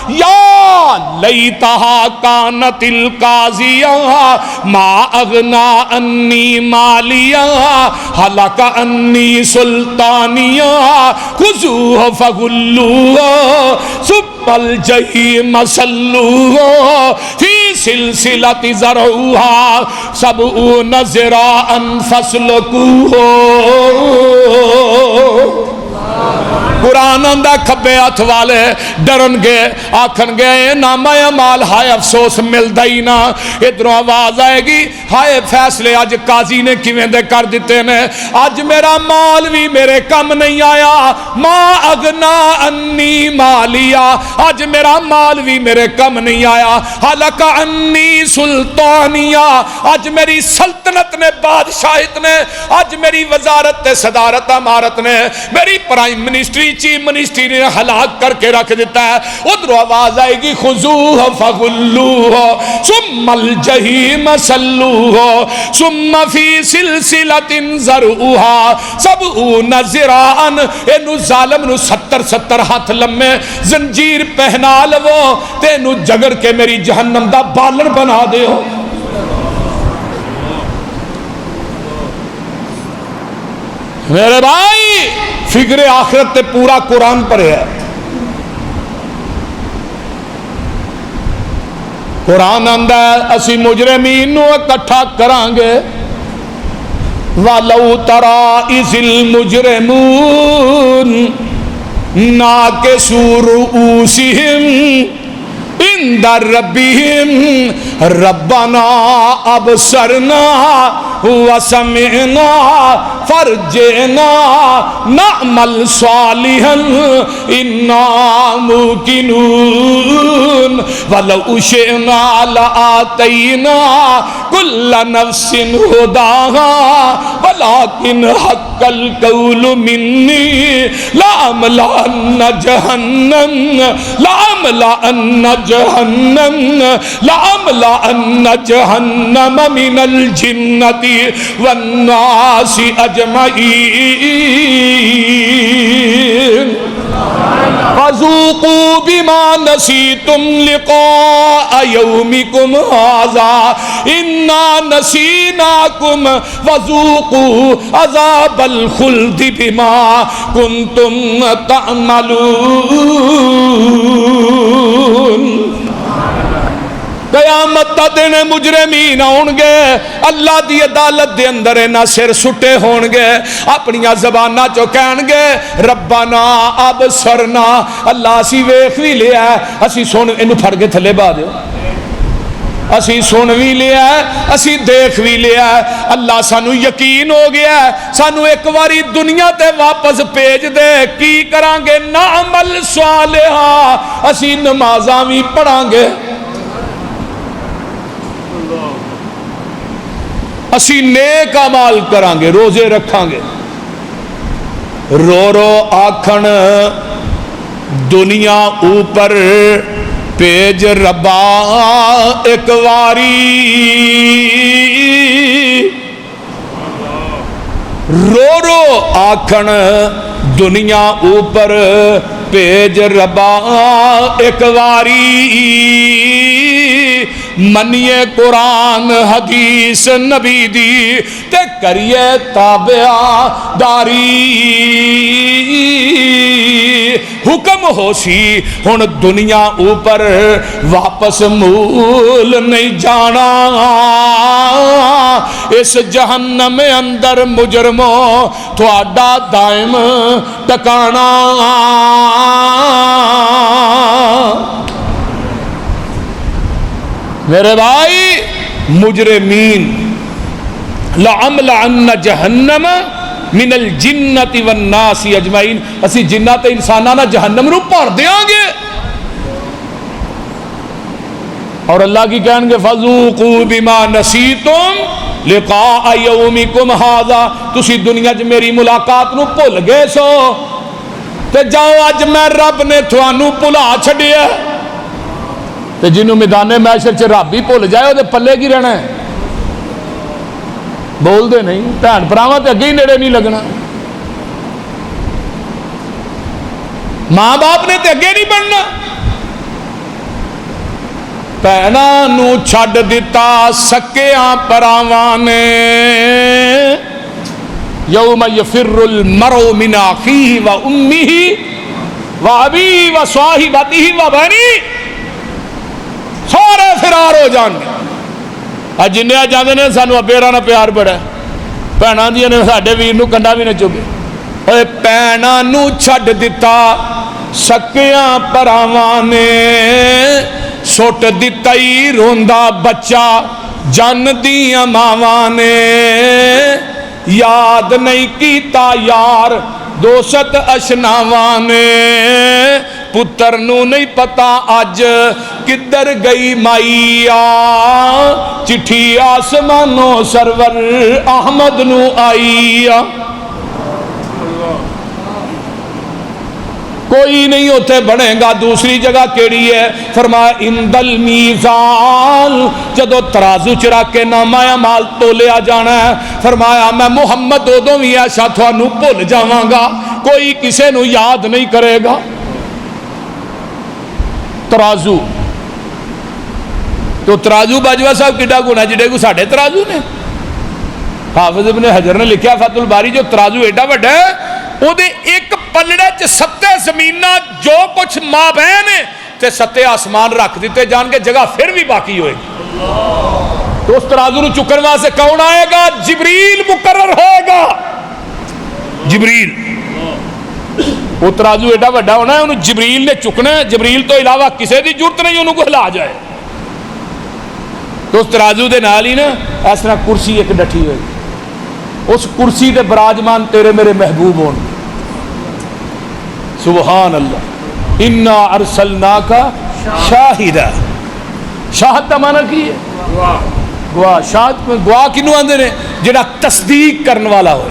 يَا لَيْتَهَا كَانَتِ الْقَاضِيَةَ مَا أَغْنَىٰ عَنِّي مَالِيَهْ هَلَكَ عَنِّي سُلْطَانِيَهْ خُذُوهُ فَغُلُّوهُ ثُمَّ الْجَحِيمَ صَلُّوهُ فِي سِلْسِلَةٍ ذَرْعُهَا سَبْعُونَ ذِرَاعًا فَاسْلُكُوهُ. قرآن آندا کھبے ہاتھ والے ڈرن گے آکھن گے نامہ اعمال ہائے افسوس ملدا ہی نہ. ادھروں آواز آئے گی ہائے فیصلے اج قاضی نے کیویں دے کر دیتے نے, اج میرا مال بھی میرے کم نہیں آیا. ما اغنا انی مالیا, اج میرا مال بھی میرے کم نہیں آیا. حلق انی سلطانیہ, اج میری سلطنت نے بادشاہت نے اج میری وزارت صدارت امارت نے میری پرائم منسٹری چیف منسٹری نے ہلاک کر کے رکھ دیتا ہے. ادھر آواز آئے گی خذوہ فغلوہ ثم الجحیم صلوہ ثم فی سلسلۃ ذرعها سبعون ذراعا. اینو ظالم نو 70 ہاتھ لمے زنجیر پہنا لو تے اینو جگڑ کے میری جہنم دا بالن بنا دیو. میرے بھائی فکر آخرت تے پورا قرآن پر ہے. قرآن آندا ہے اسی مجرمین نو اکٹھا کران گے. وَلَوْ تَرَىٰ إِذِ الْمُجْرِمُونَ نَاكِسُو رُءُوسِهِمْ عِنْدَ رَبِّهِمْ رَبَّنَا أَبْصَرْنَا وَسَمِعْنَا فَارْجِعْنَا نَعْمَلْ صَالِحًا إِنَّا مُوقِنُونَ وَلَوْ شِئْنَا لَآتَيْنَا كُلَّ نَفْسٍ هُدَاهَا وَلَكِنْ حَقَّ الْقَوْلُ مِنِّي لَأَمْلَأَنَّ جَهَنَّمَ مِنَ الْجِنَّةِ وَالنَّاسِ أَجْمَعِينَ. فَذُوقُوا بِمَا نَسِيتُمْ لِقَاءَ يَوْمِكُمْ هَٰذَا إِنَّا نَسِينَاكُمْ وَذُوقُوا عَذَابَ الْخُلْدِ بِمَا كُنْتُمْ تَعْمَلُونَ. قیامت دا دن مجرمین آن گے اللہ دی عدالت دے اندر نہ سر سٹے ہون گے اپنی زبانہ چو کہن گے ربنا ابصرنا, اللہ اسی ویکھ بھی لیا ہے اسی سن انو پھڑ کے تھلے با دیو, اسی سن بھی لیا ہے اسی دیکھ بھی لیا ہے. اللہ سانو یقین ہو گیا ہے سانو ایک واری دنیا تے واپس بھیج دے کی کران گے نعمل صالحا, اسی نمازاں بھی پڑھاں گے اسی نیک اعمال کران گے روزے رکھاں گے. رو رو آکھن دنیا اوپر پیج ربا ایک واری, رو رو آکھن دنیا اوپر پیج ربا ایک واری. منیے قرآن حدیث نبی دی تے کریے تابعہ داری. حکم ہو سی ہن دنیا اوپر واپس مول نہیں جانا, اس جہنم اندر مجرموں تھوڑا دائم ٹکانا. میرے بھائی مجرمین لَأَمْلَأَنَّ جَهَنَّمَ مِنَ الْجِنَّةِ وَالنَّاسِ اجمعین, اسی جنات انسانانا جہنم رو پار دیاں گے. اور اللہ کی کہیں گے فَذُوقُوا بِمَا نَسِيتُمْ لِقَاءَ يَوْمِكُمْ هَذَا, تسی دنیا جو میری ملاقات نو پھول گئے سو تے جاؤ اج میں رب نے تھانوں بھلا چھڈیا تے جنوں میدان محشر چ رب ہی بھول جائے وہ پلے کی رہنا ہے؟ بول دے نہیں، بھن بھراواں تے اگے ہی نیڑے نہیں لگنا، ماں باپ نے تے اگے نہیں بڑھنا۔ بھیناں نو چھڈ دتا سکیاں پراواں نے، یوم یفر المرء من اخیہ و امہ و ابیہ و صاحبتہ و بنیہ، سارے فرار ہو جان گے۔ اج جنیا جاندے نے سانو ابیراں نال پیار بڑا ہے، بھیناں دیاں نے ساڈے ویر نو کنڈا بھی نہ چبے۔ اے بھیناں نو چھڈ دتا سکیاں پراواں نے، سٹ دتا ہی روندا بچہ جن دیاں ماواں نے، یاد نہیں کیتا یار دوست اشناواں نے، پتر نو نہیں پتا اج کدھر گئی مائیا، چٹھی آسمانوں سرور احمد نو آئی۔ کوئی نہیں ہوتے بنے گا۔ دوسری جگہ کیڑی ہے؟ فرمایا اندل میزان، جدو ترازو چرا کے نامہ اعمال تولیا جانا ہے، فرمایا میں محمد ادوں بھی ایسا تھانوں بھول جاواں گا، کوئی کسے نو یاد نہیں کرے گا۔ ترازو تو ترازو باجوہ صاحب کڈا گنا جڑے کو ساڈے ترازو نے؟ حافظ ابن حجر نے لکھیا فتح الباری جو ترازو ایڈا بڑا ہے، وہ دے ایک پلڑے چ 7 زمینہ جو کچھ مابین ہے تے 7 آسمان رکھ دیتے جان کے، جگہ پھر بھی باقی ہوئے گی۔ تو اس ترازو نو چکن واسطے کون آئے گا؟ جبریل مقرر ہوئے گا، جبریل۔ وہ ترازو ایڈا بڑا ہونا ہے، انہوں جبریل نے چکنا ہے، جبریل تو علاوہ کسے دی ضرورت نہیں انہوں کو ہلا جائے۔ تو اس ترازو دے نال ہی نا اس طرح کرسی ایک ڈٹھی ہوئے گی، اس کرسی دے براجمان تیرے میرے محبوب ہون۔ سبحان اللہ، انا ارسلناک شاہدا، شاہد کا معنی کی ہے؟ گواہ۔ شاہد گواہ کنوں آندے نے؟ جڑا تصدیق کرنے والا ہوئے۔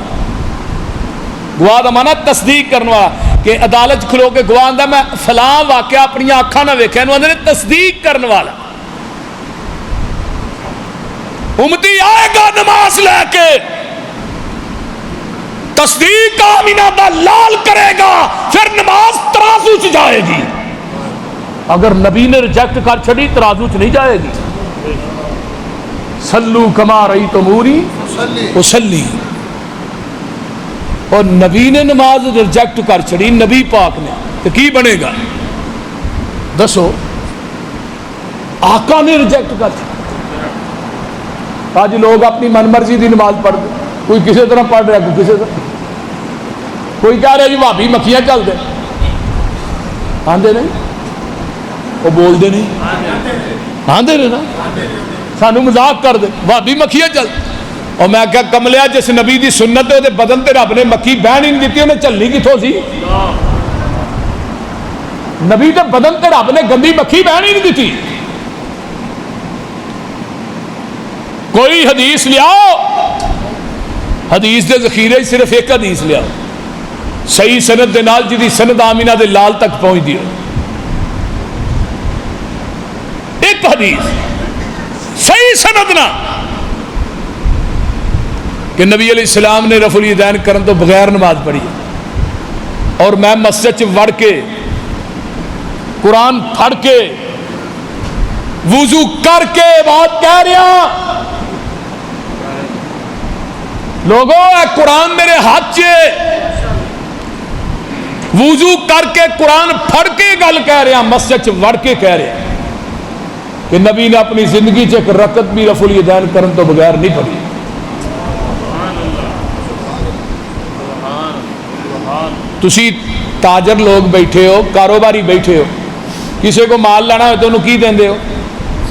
گواہ دا معنی تصدیق کرنے والا، کہ عدالت کھلو کے گواہ آندا میں فلاں واقعہ اپنی آنکھاں نہ ویکھیا، انہوں آندے نے تصدیق کرنے والا۔ امتی آئے گا نماز لے کے، تصدیق آمینہ دا لال کرے گا، پھر نماز ترازو چ جائے گی۔ اگر نبی نے ریجیکٹ کر چھڑی ترازو چ نہیں جائے گی۔ صلو کما رأیتمونی اصلی، اور نبی نے نماز ریجیکٹ کر چھڑی، نبی پاک نے، تو کی بنے گا؟ دسو، آقا نے ریجیکٹ کر چھڑی۔ آج لوگ اپنی من مرضی دی نماز پڑھ دے، کوئی کسی طرح پڑھ رہا، کوئی کسی طرح، کوئی کہہ رہا جی بھابی مکھیاں چل دے، آندے نہیں، وہ بول دے نہیں، آندے نہیں نا، سانو مذاق کر دے بھابی مکھیاں چل۔ اور میں کہا کملیا جس نبی دی سنت ہے بدن تے رب نے مکھی بہن ہی نہیں دیتی، انہیں چلنی کتوں سی؟ نبی دے بدن تے رب نے گندی مکھی بہن ہی نہیں دیتی۔ کوئی حدیث لیاؤ، حدیث دے ذخیرے صرف ایک حدیث لیاؤ صحیح سند دے نال، جدی سند آمینہ دے لال تک پہنچ دیو، ایک حدیث صحیح سند نہ، کہ نبی علیہ السلام نے رفع الیدین کرن تو بغیر نماز پڑھی، اور میں مسجد وڑ کے قرآن پڑھ کے وضو کر کے بات کہہ رہا، لوگوں اے قرآن میرے ہاتھ چے، وضو کر کے قرآن پڑھ کے گل کہہ رہا، مسجد وڑ کے کہہ رہا کہ نبی نے اپنی زندگی چ ایک رکعت بھی رفع الیدین کرن تو بغیر نہیں پڑھی۔ تسی تاجر لوگ بیٹھے ہو، کاروباری بیٹھے ہو، کسی کو مال لینا ہے تو انہوں کی دیندے ہو؟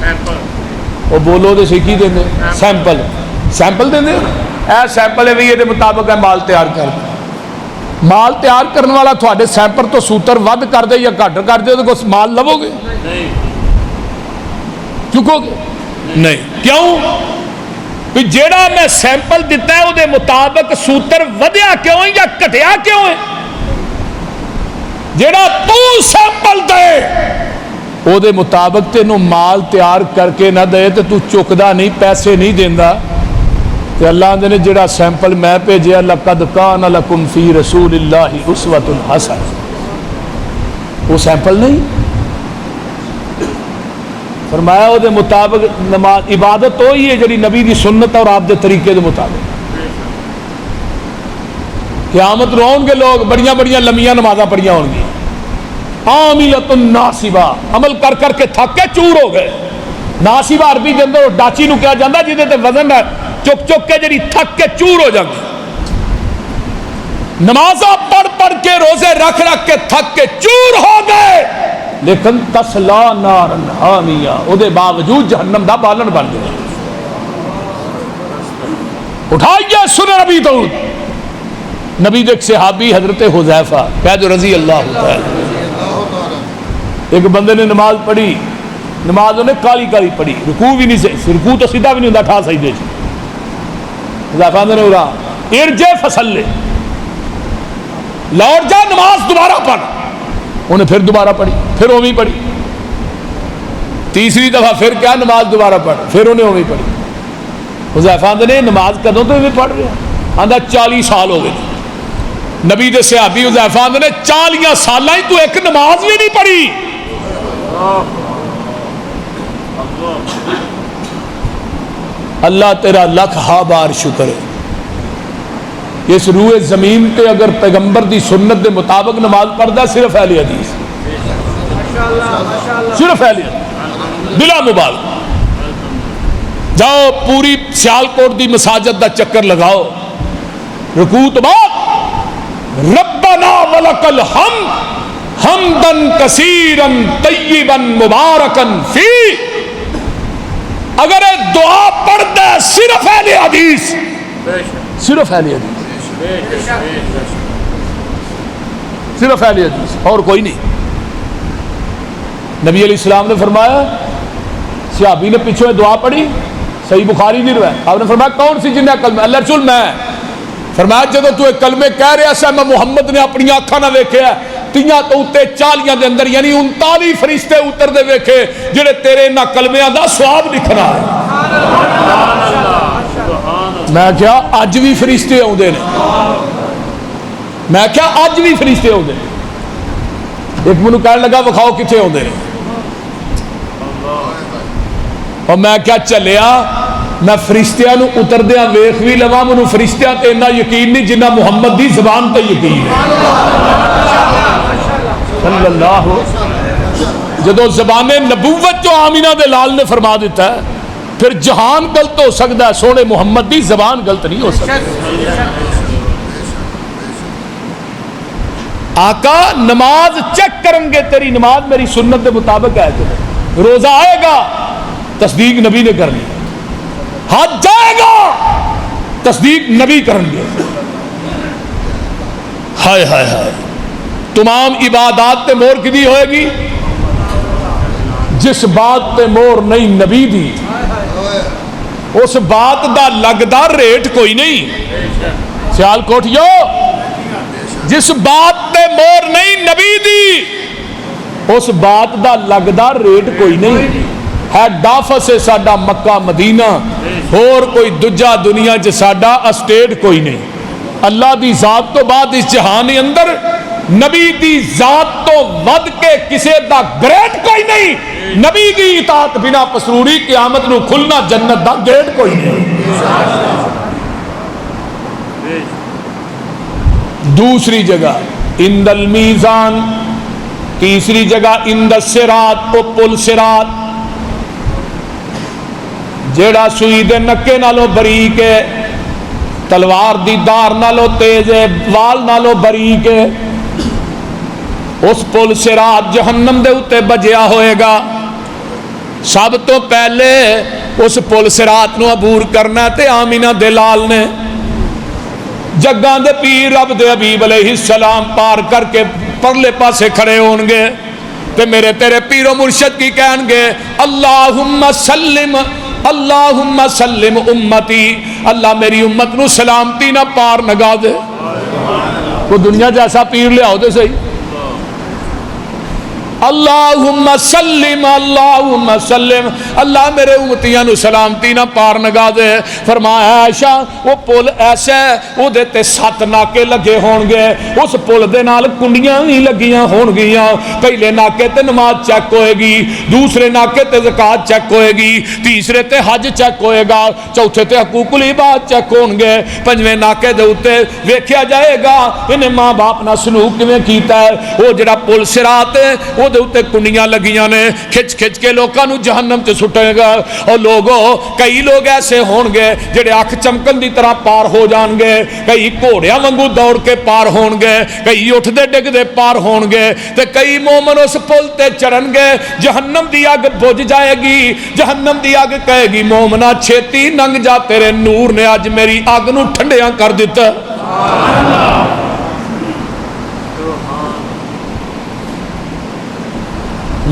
سیمپل۔ وہ بولو تو سی کی دیندے ہو؟ سیمپل۔ سیمپل دیندے ہو؟ اے سیمپل ہے بھی یہ مطابق ہے مال تیار کر دے۔ مال تیار کرنے والا تھوڑے سیمپل تو سوتر ود کر دے یا گھٹ کر دے تو کوئی مال لو گے؟ چکو گے؟ نہیں۔ کیوں؟ کہ جیڑا میں سیمپل دیتا ہے وہ دے مطابق سوتر ودیا کیوں ہے یا کٹیا کیوں ہے؟ جیڑا تو سیمپل دے او دے مطابق تینوں مال تیار کر کے نہ دے تو تو چکدا نہیں، پیسے نہیں دیندا، تے اللہ نے جڑا سیمپل میں بھیجیا لقد کان لکم فی رسول اللہ اسوۃ حسنہ، وہ سیمپل نہیں، فرمایا وہ دے مطابق نماز عبادت وہی ہے جڑی نبی دی سنت اور آپ دے طریقے دے مطابق۔ قیامت نو آؤ گے لوگ بڑیاں بڑیاں لمیاں نمازاں پڑھیاں ہون گی، عاملۃ ناصبہ، عمل کر کر کے تھک کے چور ہو گئے۔ ناصبہ عربی دے اندر ڈاچی نو کہا جاندا جہدے تے وزن ہے، چک چک کے جڑی تھک کے چور ہو جاندی، نمازاں پڑھ پڑھ کے روزے رکھ رکھ کے تھک کے چور ہو گئے، لیکن تسلا نارن حامیہ، او دے باوجود جہنم دا بالن بن گئے۔ اٹھائیے سنن نبی داؤد، نبی دے ایک صحابی حضرت حذیفہ کہہ دو رضی اللہ تعالی، ایک بندے نے نماز پڑھی، نماز انہیں کالی کالی پڑھی، رکوع بھی نہیں سے، رکوع تو سیدھا بھی نہیں ہوندا، ٹھا سجدے چ۔ حذیفہ نے کہا ارجع فصلی، لوٹ جا نماز دوبارہ پڑھ، انہیں پھر دوبارہ پڑھی، پھر اوویں پڑھی، تیسری دفعہ پھر کیا نماز دوبارہ پڑھ، پھر انہیں اوویں پڑھی۔ حذیفہ نے نماز کدوں تو پڑھ رہے ہیں؟ آندا 40 سال ہو گئے۔ نبی دے صحابی حذیفہ نے 40 سالاں تو ایک نماز بھی نہیں پڑھی۔ اللہ تیرا لکھ ہا بار شکر ہے، اس روئے زمین پہ اگر پیغمبر دی سنت دے مطابق نماز پڑھدا صرف اہل حدیث، صرف اہل حدیث بلا مبالغہ۔ جاؤ پوری سیالکوٹ دی مساجد دا چکر لگاؤ، رکوع تو بعد ربنا ولک الحمد حمدا کثیرا طیبا مبارکا فی، اگر دعا پڑھ دے صرف اہل حدیث، صرف اہل حدیث، صرف اہل حدیث اور کوئی نہیں۔ نبی علیہ السلام نے فرمایا، صحابی نے پیچھے دعا پڑھی، صحیح بخاری دی روایت، آپ نے فرمایا کون سی جن کلمہ؟ اللہ رسول میں۔ فرمایا جدو تو ایک کلمے کہہ رہا سا، میں محمد نے اپنی آنکھاں نہ ویکھیا، تیاں تو اتے 40 دے اندر یعنی 39 فرشتے اتر دے ویکھے جڑے تیرے انہاں کلمیاں دا ثواب لکھنا ہے۔ میں کیا اج بھی فرشتے آوندے نے، میں کیا اج بھی فرشتے آوندے نے۔ ایک مینوں کہنے لگا وکھاؤ کتنے آوندے نے، اور میں کیا چلیا، میں فرشتیاں نو اتردیاں ویکھ بھی لواں، مینوں فرشتیاں تے اتنا یقین نہیں جنہ محمد دی زبان تے یقین ہے صلی اللہ۔ جدو زبان نبوت جو آمینہ دے لال نے فرما دیتا ہے، پھر جہان غلط ہو سکتا ہے، سونے محمد دی زبان غلط نہیں ہو سکتی۔ آقا نماز چیک کریں گے، تیری نماز میری سنت دے مطابق ہے، روزہ آئے گا تصدیق نبی نے کرنی، حج جائے گا تصدیق نبی کریں گے۔ ہائے ہائے ہائے، تمام عبادات تے مور کدی ہوئے گی؟ جس بات تے مور نہیں نبی دی، اس بات دا لگدا ریٹ کوئی نہیں۔ سیال کوٹھیو، جس بات تے مور نہیں نبی دی، اس بات دا لگدا ریٹ کوئی نہیں۔ ہیڈ آفس ہے ساڈا مکہ مدینہ، اور کوئی دجا دنیا چ ساڈا اسٹیٹ کوئی نہیں۔ اللہ دی ذات تو بعد اس جہان اندر نبی دی ذات تو ود کے کسے دا گریٹ کوئی نہیں۔ نبی دی اطاعت بنا پسروری قیامت نو کھلنا جنت دا گیٹ کوئی نہیں۔ دوسری جگہ اند المیزان، تیسری جگہ اند الصراط، او پل صراط جیڑا سوئی دے نکے نالو بریک ہے، تلوار دی دار نالو تیز ہے، وال نالو بریک ہے، اس پل صراط جہنم دے اتے بجیا ہوئے گا۔ سب تو پہلے اس پل صراط نو عبور کرنا تے آمینہ دلال نے جگاں دے پیر رب دے حبیب علیہ السلام پار کر کے پرلے پاسے کھڑے ہون گے تے میرے تیرے پیر و مرشد کی کہن گے اللہم سلم، اللہم سلم امتی، اللہ میری امت نو سلامتی نہ پار نگا دے۔ وہ دنیا جیسا پیر لے آؤ دے صحیح، اللہم سلم اللہم سلم، اللہ میرے امتیاں نو سلامتی نہ پار نگا دے۔ فرمایا عائشہ وہ پل ایسا ہے وہ دیتے 7 ناکے لگے ہون گے، اس پل دے نال کنڈیاں بھی لگیاں ہون گیاں، پہلے ناکے تے نماز چیک ہوئے گی، دوسرے ناکے تے زکاة چیک ہوئے گی، تیسرے تے حج چیک ہوئے گا، چوتھے تے حقوق العباد چیک ہون گے، پنجویں ناکے دے اتے ویکھیا جائے گا انہیں ماں باپ نہ سلوک کیویں کیتا ہے۔ وہ جڑا پل صراط ہے وہ دے اتے کنڈیاں لگیاں نے، کھچ کھچ کے لوکاں نو جہنم تے سٹے گا۔ اور لوگوں کئی لوگ ایسے ہون گے جڑے اکھ چمکن دی طرح پار ہو جان گے، کئی گھوڑیاں وانگو دوڑ کے پار ہون گے، کئی اٹھ دے ڈگ دے پار ہون گے، تے کئی مومن اس پل تے چڑھن گے، جہنم دی اگ بجھ جائے گی، جہنم دی اگ کہے گی مومنا چھیتی ننگ جا، تیرے نور نے اج میری اگ نو ٹھنڈیاں کر دیتا۔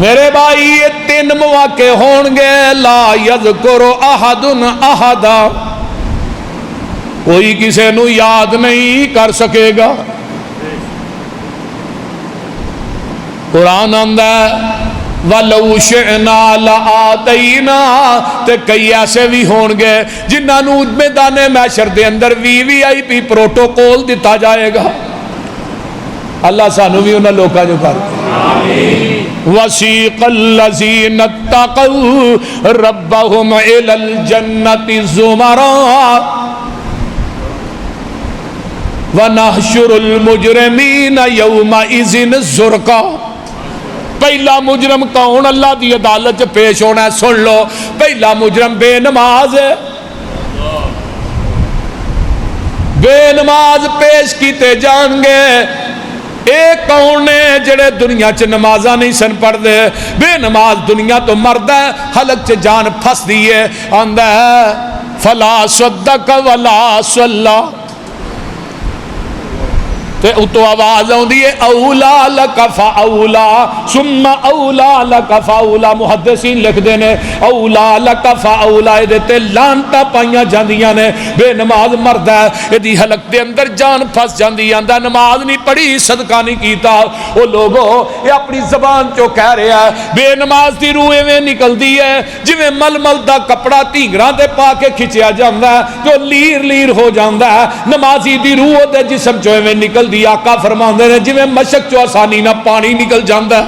میرے بھائی یہ 3 مواقع ہون گے، لا یذکر احد احدا، کوئی کسی نو یاد نہیں کر سکے گا۔ قرآن آندا ہے وَلَوْ شِئْنَا لَآتَيْنَا، تے کئی ایسے بھی ہون گے جنہاں نو میدان محشر دے اندر VIP پروٹوکول دیتا جائے گا۔ اللہ سانو بھی انہاں لوکاں جو کر وَسِيقَ الَّذِينَ اتَّقَوْا رَبَّهُمْ إِلَى الْجَنَّةِ زُمَرًا وَنَحْشُرُ الْمُجْرِمِينَ يَوْمَئِذٍ زُرْقًا۔ پہلا مجرم کون اللہ دی عدالت پیش ہونا ہے؟ سن لو، پہلا مجرم بے نماز ہے، بے نماز پیش کیتے جان گے۔ ایک کون نے جڑے دنیا چ نمازاں نہیں سن پڑھ دے، بے نماز دنیا تو مرد ہے، حلق چ جان پھس دیئے، آندہ ہے فلا صدق ولا صلی، تے اتو آواز آن دیئے اولا لکا فاولا ثم اولا لکا فاولا، محدثین لکھ دینے اولا لکا فاولا، دیتے لانتا پائیاں جاندیاں نے، بے نماز مرد ہے، یہ حلق دے اندر جان پھس جاندی، آندہ نماز نہیں پڑھی صدقہ نہیں کیتا۔ وہ لوگوں یہ اپنی زبان چو کہہ رہے ہیں، بے نماز دی روئے میں نکل دی ہے جی میں مل مل دا کپڑا تینگران دے پا کے کھچیا جاندہ ہے جو لیر لیر ہو جاندہ ہے، نمازی دی روح دے جسم چوئے میں نکل دی، آقا فرماندے نے جی میں مشک چو آسانی نہ پانی نکل جاندہ ہے۔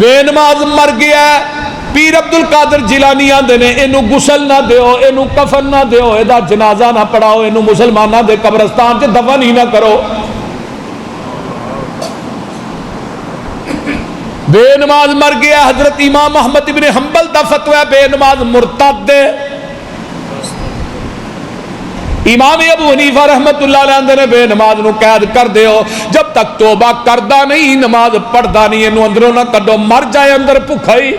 بے نماز مر گیا ہے، پیر عبدالقادر جیلانی آندے نے اینو غسل نہ دیو، اینو کفن نہ دیو، ایدہ جنازہ نہ پڑھاؤ، اینو مسلمان نہ دے قبرستان چے دفن ہی نہ کرو۔ بے نماز مر گیا، حضرت امام احمد ابن حنبل دا فتوہ بے نماز مرتد دے۔ امام ابو حنیفہ رحمت اللہ علیہ نے بے نماز نو قید کر دیو، جب تک توبہ کردہ نہیں نماز پڑھدا نہیں، انو اندروں نہ کڈو، مر جائے اندر بھکھائی۔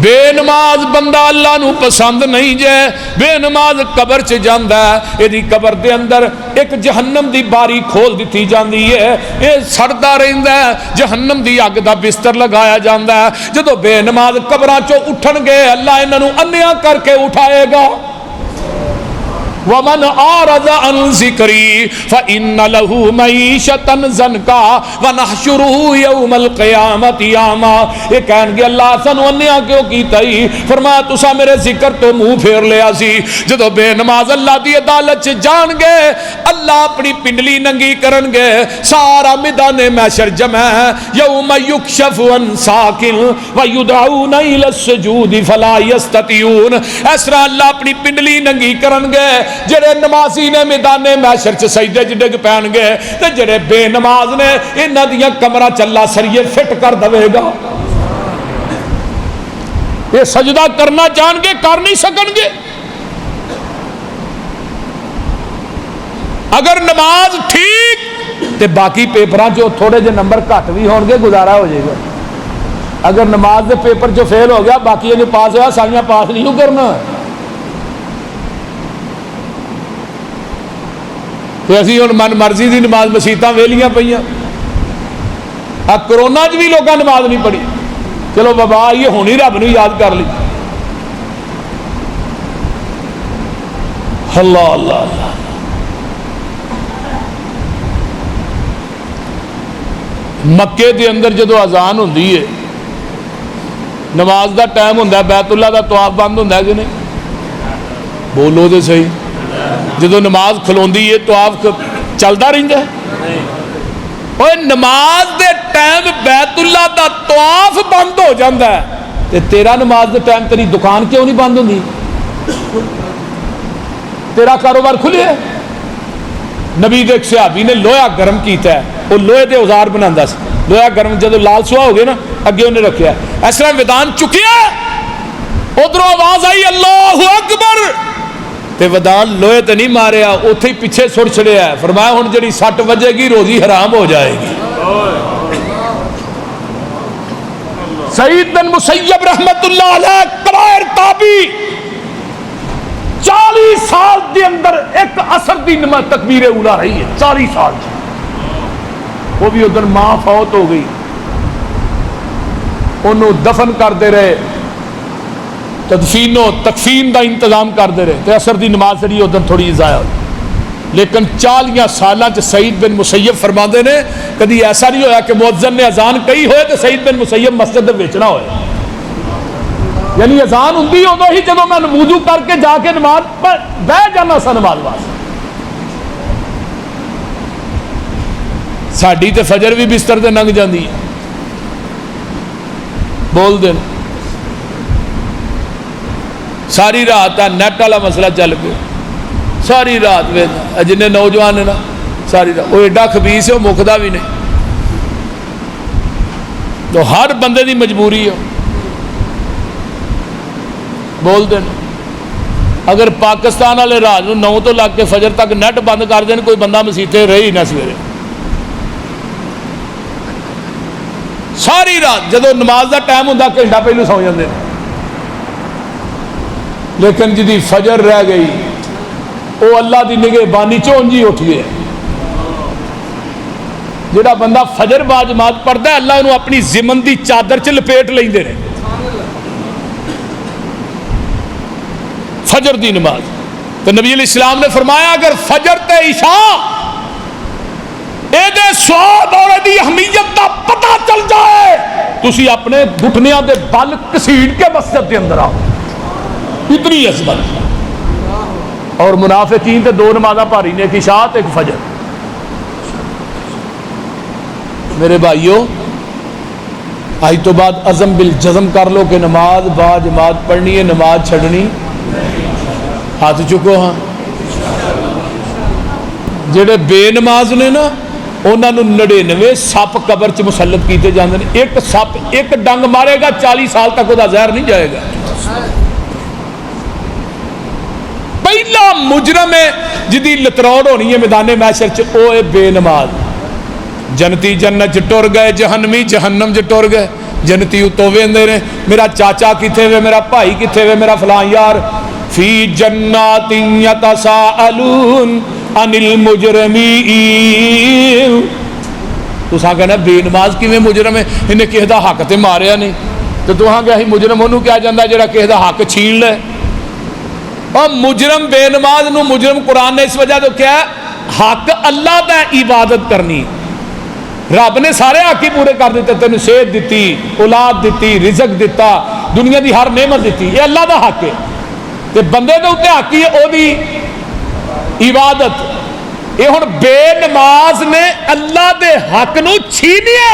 بے نماز بندہ اللہ نو پسند نہیں جے، بے نماز قبر چ جاندہ ہے، ایدی قبر دے اندر ایک جہنم دی باری کھول دیتی جاندی ہے، اے سردہ رہندہ ہے، جہنم دی اگ دا بستر لگایا جاندہ ہے۔ جدو بے نماز قبران چو اٹھن گے اللہ انہوں انیا کر کے اٹھائے گا۔ وَمَنْ آرَضَ عَنْ ذِكْرِي فَإِنَّ لَهُ مَعِيشَةً ضَنْكَا وَنَحْشُرُهُ يَوْمَ الْقِيَامَةِ أَعْمَىٰ۔ یہ کہیں گے اللہ سانو انیا کیوں کیتا ہی؟ فرمایا تسا میرے ذکر تو منہ پھیر لیا سی، جدو بے نماز اللہ دی عدالت چ جان گے اللہ اپنی پنڈلی ننگی کرن گے، سارا میدان محشر جمع ہے، یوم یکشف عن ساق ویدعون الی السجود فلا یستطیعون، اس طرح اللہ اپنی پنڈلی ننگی کرن گے، جڑے نمازی نے میدان محشر چ سجدے چ ڈگ پین گے تے جڑے بے نماز نے انہاں دیاں کمرہ چلا سریے فٹ کر دے گا۔ یہ سجدہ کرنا چاہن گے کر نہیں سکن گے۔ اگر نماز ٹھیک تے باقی پیپراں جو تھوڑے جے نمبر گھٹ بھی ہون گے گزارا ہو جائے گا۔ اگر نماز دے پیپر جو فیل ہو گیا باقی یہ پاس ہوا سائیاں پاس نہیں کرنا، تو اسی ہن من مرضی دی نماز مسیتاں ویلیاں پئیاں۔ کرونا چ بھی لوگاں نماز نہیں پڑھی، چلو بابا یہ ہونی رب نو یاد کر لی۔ اللہ اللہ اللہ. مکے دے اندر جدو اذان ہوندی ہے نماز دا ٹائم ہوندا ہے بیت اللہ دا طواف بند ہوندا ہے کہ نہیں؟ بولو تے صحیح. جدو نماز کھلوندی ہے طواف چلدا رہندا ہے. اوے نماز دے ٹائم بیت اللہ دا طواف بند ہو جاندا ہے تے تیرا نماز دے ٹائم تیری دکان کیوں نہیں بند ہوندی؟ تیرا کاروبار کھلے ہے. نبی دے ایک صحابی نے لوہا گرم کیتا ہے, وہ لوہے دے اوزار بناندا سی. لوہا گرم جدو لال سوا ہو گیا نا اگے انہیں رکھیا اس طرح ودان چکیا, ادھروں آواز آئی اللہ اکبر تے ودان لوہے تے نہیں ماریا, اوتھے ہی پیچھے سڑ چھڑیا ہے. فرمایا ہن جڑی سٹ وجے گی روزی حرام ہو جائے گی. سعید بن مسیب رحمت اللہ علیہ کبائر تابی 40 سال دے اندر ایک اثر دی نماز تکبیر اولا رہی ہے. 40 سال وہ بھی ادھر ماں فوت ہو گئی, انہوں دفن کرتے رہے, تدفین و تکفین دا انتظام کرتے رہے تے اثر دی نماز جڑی ادھر تھوڑی ضائع ہوئی. لیکن 40 سالاں چ سعید بن مسیب فرماندے نے کدی ایسا نہیں ہویا کہ مؤذن نے اذان کہی ہوئے تو سعید بن مسیب مسجد دے وچ نہ ہوئے. یعنی اذان ہوندی ادو ہی جدوں میں وضو کر کے جا کے نماز پر بہ جانا سا نماز واسطے. ساڈی تے فجر بھی بستر تے لنگ جاندی ہے. بول دین ساری رات نیٹ والا مسئلہ چل پیا, ساری رات جن نوجوان نے نا ساری رات وہ ایڈا خبیث ہے وہ مکدا بھی نہیں. تو ہر بندے دی مجبوری ہے. بول دین اگر پاکستان والے رات 9 تو لگ کے فجر تک نیٹ بند کر دین کوئی بندہ مسیتے رہی نہ سویرے. ساری رات جدو نماز دا ٹائم ہوندا گھنٹہ پہلو سو جاندے, لیکن جدی فجر رہ گئی وہ اللہ دی نگہبانی چونجی اٹھ گیا. جڑا بندہ فجر با جماعت پڑھتا ہے اللہ انہوں اپنی زمن دی چادر چ لپیٹ لیندے نے. فجر دی نماز تو نبی علیہ السلام نے فرمایا اگر فجر تے عشاء اے سواد اور دی اہمیت دا پتہ چل جائے تسی اپنے گھٹنیاں دے بل کسیڑ کے مسجد دے اندر آؤ. اتنی عظمت. اور منافقین تے 2 نمازاں پاری نے, ایک عشاء تے ایک فجر. میرے بھائیو آج تو بعد عزم بالجزم کر لو کہ نماز با جماعت پڑھنی ہے, نماز چھڑنی. ہاتھ چکو. ہاں جڑے بے نماز نے نا انہاں نوں 99 سپ قبر چ مسلط کیتے جاندے نے. ایک سپ ایک ڈنگ مارے گا 40 سال تک وہ زہر نہیں جائے گا. پہلا مجرم ہے جدی لتروڑ ہونی ہے میدان محشر چ او ہے بے نماز. جنتی جنت چ ٹر گئے, جہنمی جہنم چ ٹر گئے. جنتی اتوں ویندے نے میرا چاچا کتنے وے, میرا بھائی کتنے وے, میرا فلاں یار. فی جنات یتساءلون عن المجرمین. تساں کہنا بے نماز کیویں مجرم ہے, انہیں کسی دا حق تے ماریا نہیں, تو تساں کہ مجرم انہوں کیا جاندا جڑا کسی دا حق چھین لے. اور مجرم بے نماز نو مجرم قرآن نے اس وجہ تو کیا حق اللہ دا عبادت کرنی. رب نے سارے حق ہی پورے کر دیتے, تینوں صحت دیتی, اولاد دیتی, رزق دیتا, دنیا دی ہر نعمت دیتی, یہ اللہ دا حق ہے. تے بندے دے اوتے حق ہی ہے او دی عبادت. یہ ہن بے نماز نے اللہ دے حق نو چھینیا,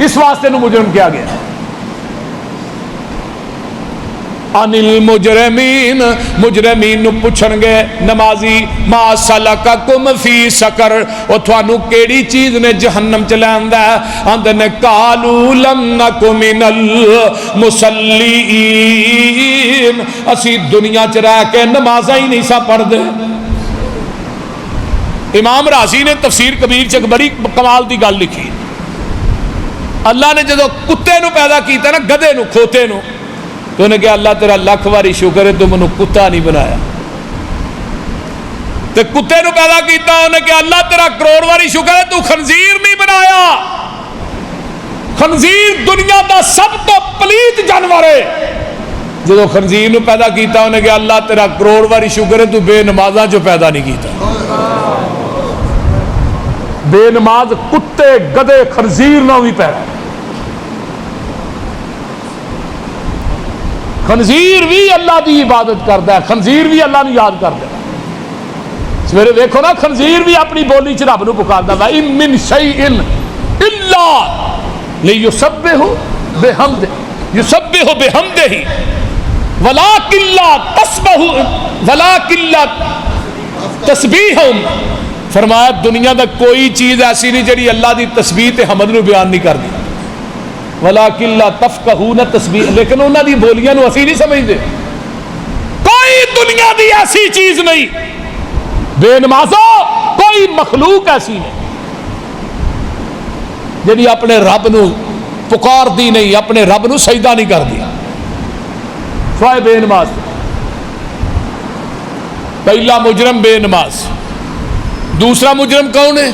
اس واسطے نو مجرم کیا گیا. عن المجرمین, مجرمین نو پوچھن گے نمازی ما سلککم فی سقر, او تھانو کیڑی چیز نے جہنم چ لیندا ہے. آندے نے قالوا لم نک من المصلین, اسی دنیا چ رہ کے نمازاں ہی نہیں سا پڑھ دے. امام رازی نے تفسیر کبیر چ بڑی کمال دی گل لکھی. اللہ نے جدو کتے نو پیدا کیتا نا, گدھے نو, کھوتے نو, تو انہیں کہا اللہ تیرا لکھ واری شکر ہے تو منو کتا نہیں بنایا. تو کتے نو پیدا کیتا, انہیں کہا اللہ تیرا کروڑ واری شکر ہے تو خنزیر نہیں بنایا. خنزیر دنیا دا سب تو پلیت جانور ہے. جدو خنزیر نو پیدا کیتا انہیں کہ اللہ تیرا کروڑ واری شکر ہے تو بے نمازاں جو پیدا نہیں کیتا. بے نماز کتے گدے خنزیر نہ بھی پیدا. خنزیر بھی اللہ دی عبادت کرتا ہے, خنزیر بھی اللہ نو یاد کرتا ہے. سویرے دیکھو نا خنزیر بھی اپنی بولی چ رب نو پکارتا ہے, وَإِن مِّن شَيْءٍ إِلَّا لِيُسَبِّحُ بِحَمْدِهِ يُسَبِّحُ بِحَمْدِهِ وَلَٰكِن لَّا تَسْبِحُونَ وَلَٰكِن لَّا تَسْبِحُونَ. فرمایا دنیا میں کوئی چیز ایسی نہیں جڑی اللہ دی تسبیح تے حمد نو بیان نہیں کردی. وَلَٰكِن لَّا تَفْقَهُونَ تَسْبِحَ, لیکن انہاں دی بولیاں نو اسی نہیں سمجھدے. کوئی دنیا دی ایسی چیز نہیں, بے نمازوں کوئی مخلوق ایسی نہیں جڑی اپنے رب نو پکار دی نہیں, اپنے رب نو سجدہ نہیں کر دیا سوائے بے نماز. پہلا مجرم بے نماز. دوسرا مجرم کون ہے؟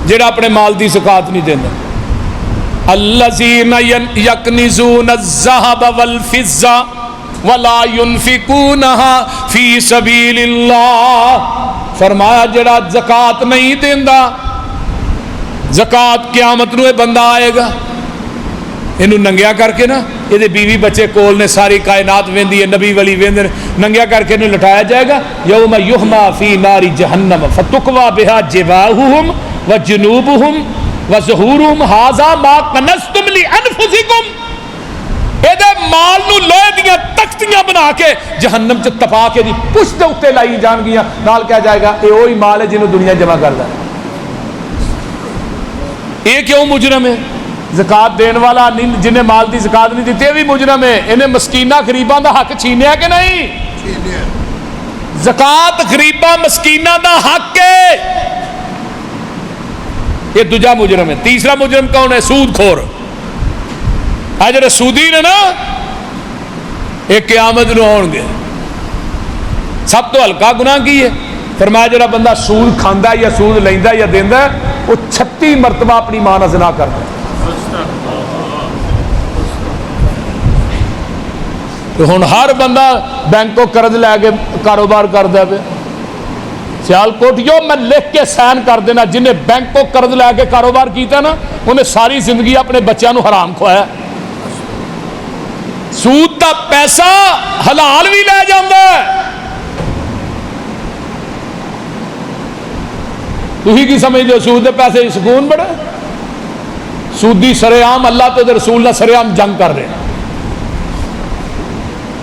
جڑا اپنے مال دی زکات نہیں دینا. الذین یکنزون الذهب والفضہ ولا ينفقونها فی سبیل اللہ. فرمایا جڑا زکات نہیں دیندا, زکات قیامت نو بندہ آئے گا اینو ننگیا کر کے نا, یہ بیوی بچے کول نے, ساری کائنات ویندی ہے, نبی ولی ویندے, ننگیا کر کے اینو لٹایا جائے گا. یوم یحما فی نار جہنم فتقوی بہا جباہہم وجنوبہم وظہورہم ھذا ما کنزتم لانفسکم. یہ مال نو لوہے دیاں تختیاں بنا کے جہنم چ تپا کے دی پشت دے اوتے لائی جان گیاں, نال کہا جائے گا اے وہی مال ہے جنوں دنیا جمع کردا ہے. یہ کیوں مجرم ہے؟ زکات دین والا جنہیں مال دی زکات نہیں دیتی بھی مجرم ہے. انہیں مسکینہ غریباں دا حق چھینیا کہ نہیں؟ زکات غریباں مسکینہ دا حق ہے. یہ دوجا مجرم ہے. تیسرا مجرم کون ہے؟ سود خور. جڑے سودی نے نا یہ قیامت نو آن گے. سب تو ہلکا گناہ کی ہے؟ فرمایا جڑا بندہ سود کھاندا ہے یا سود لیندا ہے یا دیندا ہے وہ 36 مرتبہ اپنی ماں نال زنا کرتا ہے. تو ہن ہر بندہ بینک کو قرض لے کے کاروبار کردا پیا. سیال کوٹیو میں لکھ کے سائن کر دینا, جنہیں بینک کو قرض لے کے کاروبار کیتا نا انہیں ساری زندگی اپنے بچیاں نو حرام کھوایا. سود دا پیسہ حلال بھی لے جاندا ہے. تھی کی سمجھ دو سود دے پیسے سکون بڑا؟ سودی سرے عام اللہ تو رسول نہ سرے عام جنگ کر رہے ہیں.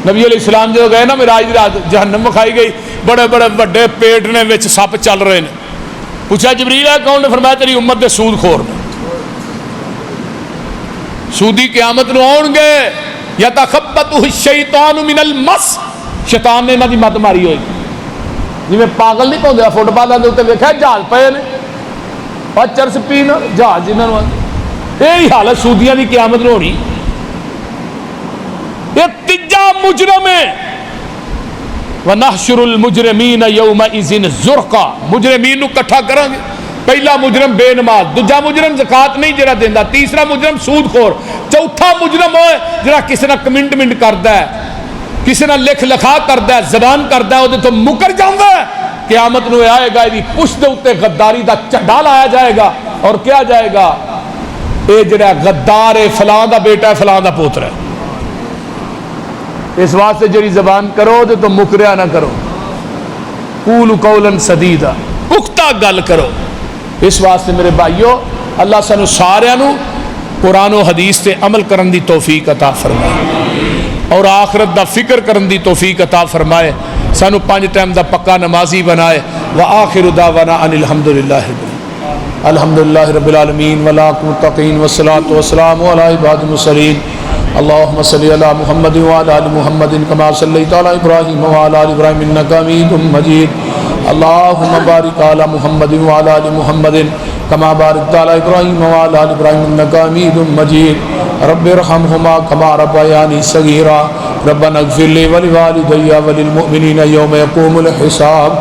نبی علیہ السلام جو گئے نا معراج دی رات, جہنم مکھائی گئی, بڑے بڑے بڑے پیٹ نے وچ سپ چل رہے ہیں. پوچھا جبریل ہے کون نے؟ فرمایا تیری امت دے سود خور نے. سودی قیامت نو آن گے. یتخبطہ الشیطان من المس, شیطان نے انہاں دی مت ماری ہوئی. جی میں پاگل نہیں پاؤں فٹ بالوں کے اتنے ویکھا جہاز پے نے اور چرس پینا جہاز جنہوں نے, یہی حالت سودیاں دی قیامت نو ہونی. یہ تیجا مجرم ہے. وَنَحْشُرُ الْمُجْرِمِينَ يَوْمَئِذٍ زُرْقًا. مجرمین نو کٹھا کریں گے. پہلا مجرم بے نماز, دوجا مجرم زکات نہیں جڑا دیندا, تیسرا مجرم سود خور, چوتھا مجرم ہوئے جڑا کسی نہ کمنٹمنٹ کردا ہے, کسی نہ لکھ لکھا کردا ہے, زبان کردا ہے, وہ تو مکر جاندا ہے. قیامت نو آئے گا یہ پشت دے اوتے غداری دا چنڈا لایا جائے گا اور کیا جائے گا اے جڑا غدار ہے فلاں دا بیٹا ہے فلاں دا پوتر ہے. اس واسطے جڑی زبان کرو تو مکریا نہ کرو. قولوا قولا سدیدا, پختہ گل کرو. اس واسطے میرے بھائیو اللہ سانو سارے نو قرآن و حدیث تے عمل کرن دی توفیق عطا فرمائے اور آخرت دا فکر کرن دی توفیق عطا فرمائے. سانو 5 ٹائم دا پکا نمازی بنائے. وآخر دعوانا ان الحمدللہ رب العالمین والمتقین والصلاة والسلام علی عباد المرسلین. اللهم صل على محمد وعلى ال محمد كما صليت على ابراهيم وعلى ال ابراهيم انك حميد مجيد. اللهم بارك على محمد وعلى ال محمد كما باركت على ابراهيم وعلى ال ابراهيم انك حميد مجيد. رب ارحمهما كما ربياني صغيرا. ربنا اغفر لي ولوالدي وللمؤمنين يوم يقوم الحساب.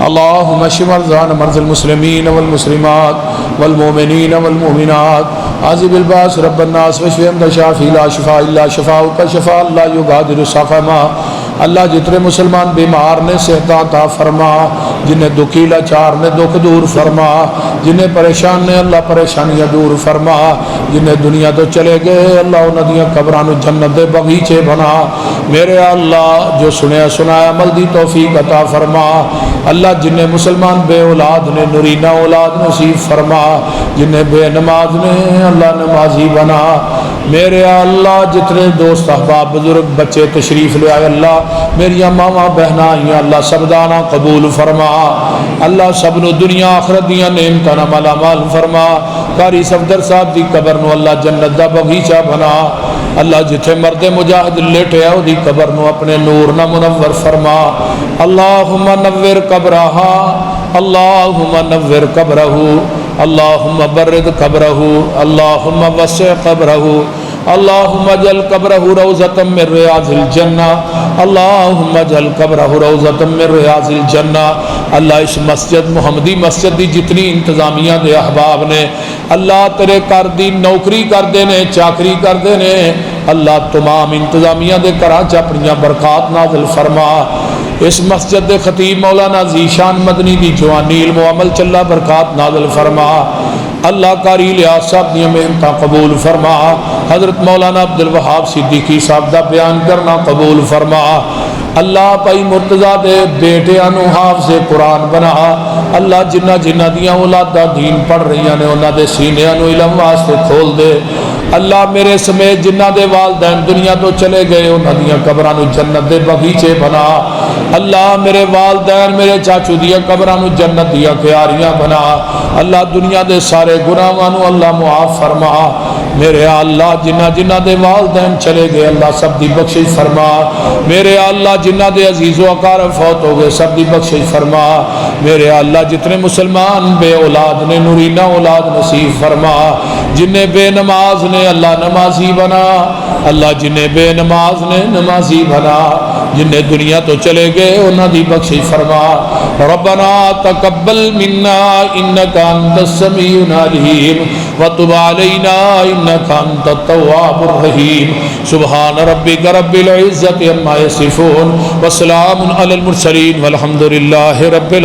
اللهم اشف مرضانا مرضى المسلمين والمسلمات والمؤمنين والمؤمنات عازب الباس رب الناس وشفی انت شافی لا شفاء الا شفاؤک شفاء لا یغادر سقما اللہ جتنے مسلمان بیمار نے صحت عطا فرما، جنہیں دکھی لاچار نے دکھ دور فرما، جنہیں پریشان نے اللہ پریشانیاں دور فرما، جنہیں دنیا تو چلے گئے اللہ انہاں دیاں قبراں نو جنت دے باغیچے بنا۔ میرے اللہ جو سنیا سنایا عمل دی توفیق عطا فرما۔ اللہ جنہیں مسلمان بے اولاد نے نورینہ اولاد نصیب فرما، جنہیں بے نماز نے اللہ نمازی بنا۔ میرے اللہ جتنے دوست احباب بزرگ بچے تشریف لے آئے اللہ میری ماما بہنا آئیاں اللہ سب دانا قبول فرما۔ اللہ سب نو دنیا آخرت دیاں نعمتاں مالا مال فرما۔ قاری صفدر صاحب دی قبر نو اللہ جنت دا باغیچہ بنا۔ اللہ جتھے مرد مجاہد لیٹے آؤ دی قبر نو اپنے نور نہ منور فرما۔ اللہم نور قبرہا، اللہم نور قبرہ، اللہم برد قبرہ، اللہم وسع قبرہ، اللہم اجعل قبرہ روضۃ من ریاض الجنہ، اللہم اجعل قبرہ روضۃ من ریاض الجنہ۔ اللہ اس مسجد محمدی مسجد دی جتنی انتظامیہ دے احباب نے اللہ تیرے کر دی نوکری کر دینے چاکری کر دینے اللہ تمام انتظامیہ دے کراچ اپنیاں برکات نازل فرما۔ اس مسجد دے خطیب مولانا ذیشان مدنی دی جوانی علم و عمل چلا برکات نازل فرما۔ اللہ قاری الیاس صاحب دی محنتاں قبول فرما۔ حضرت مولانا عبدالوہاب صدیقی صاحب دا بیان کرنا قبول فرما۔ اللہ پائی مرتضیٰ دے بیٹے انو حافظ قرآن بنا۔ اللہ جنہ جنہ دیاں اولادہ دین پڑھ رہی نے انہ دے سینے انو علم واسطے کھول دے۔ اللہ میرے سمیت جنہ دے والدین دنیا تو چلے گئے انہ دیاں قبرانو جنت دے باغیچے بنا۔ اللہ میرے والدین میرے چاچو دیا قبرانو جنت دیا کیاریاں بنا۔ اللہ دنیا دے سارے گناہوں اللہ معاف فرما۔ میرے اللہ جنہ جنہ دے والدین چلے گئے اللہ سب دی بخشش فرما۔ میرے اللہ جنہ دے عزیز و اقارب فوت ہو گئے سب دی بخشش فرما۔ میرے اللہ جتنے مسلمان بے اولاد نے نورینہ اولاد نصیب فرما۔ جنہیں بے نماز نے اللہ نمازی بنا۔ اللہ جنہیں بے نماز نے نمازی بنا۔ جنہیں دنیا تو چلے گئے انہاں دی بخشش فرما۔ ربنا تقبل منا انکا انت السمیع العلیم وتب علینا انکا انت التواب الرحیم۔ سبحان ربک رب العزت عما یصفون وسلام علی المرسلین والحمد للہ رب العالمین۔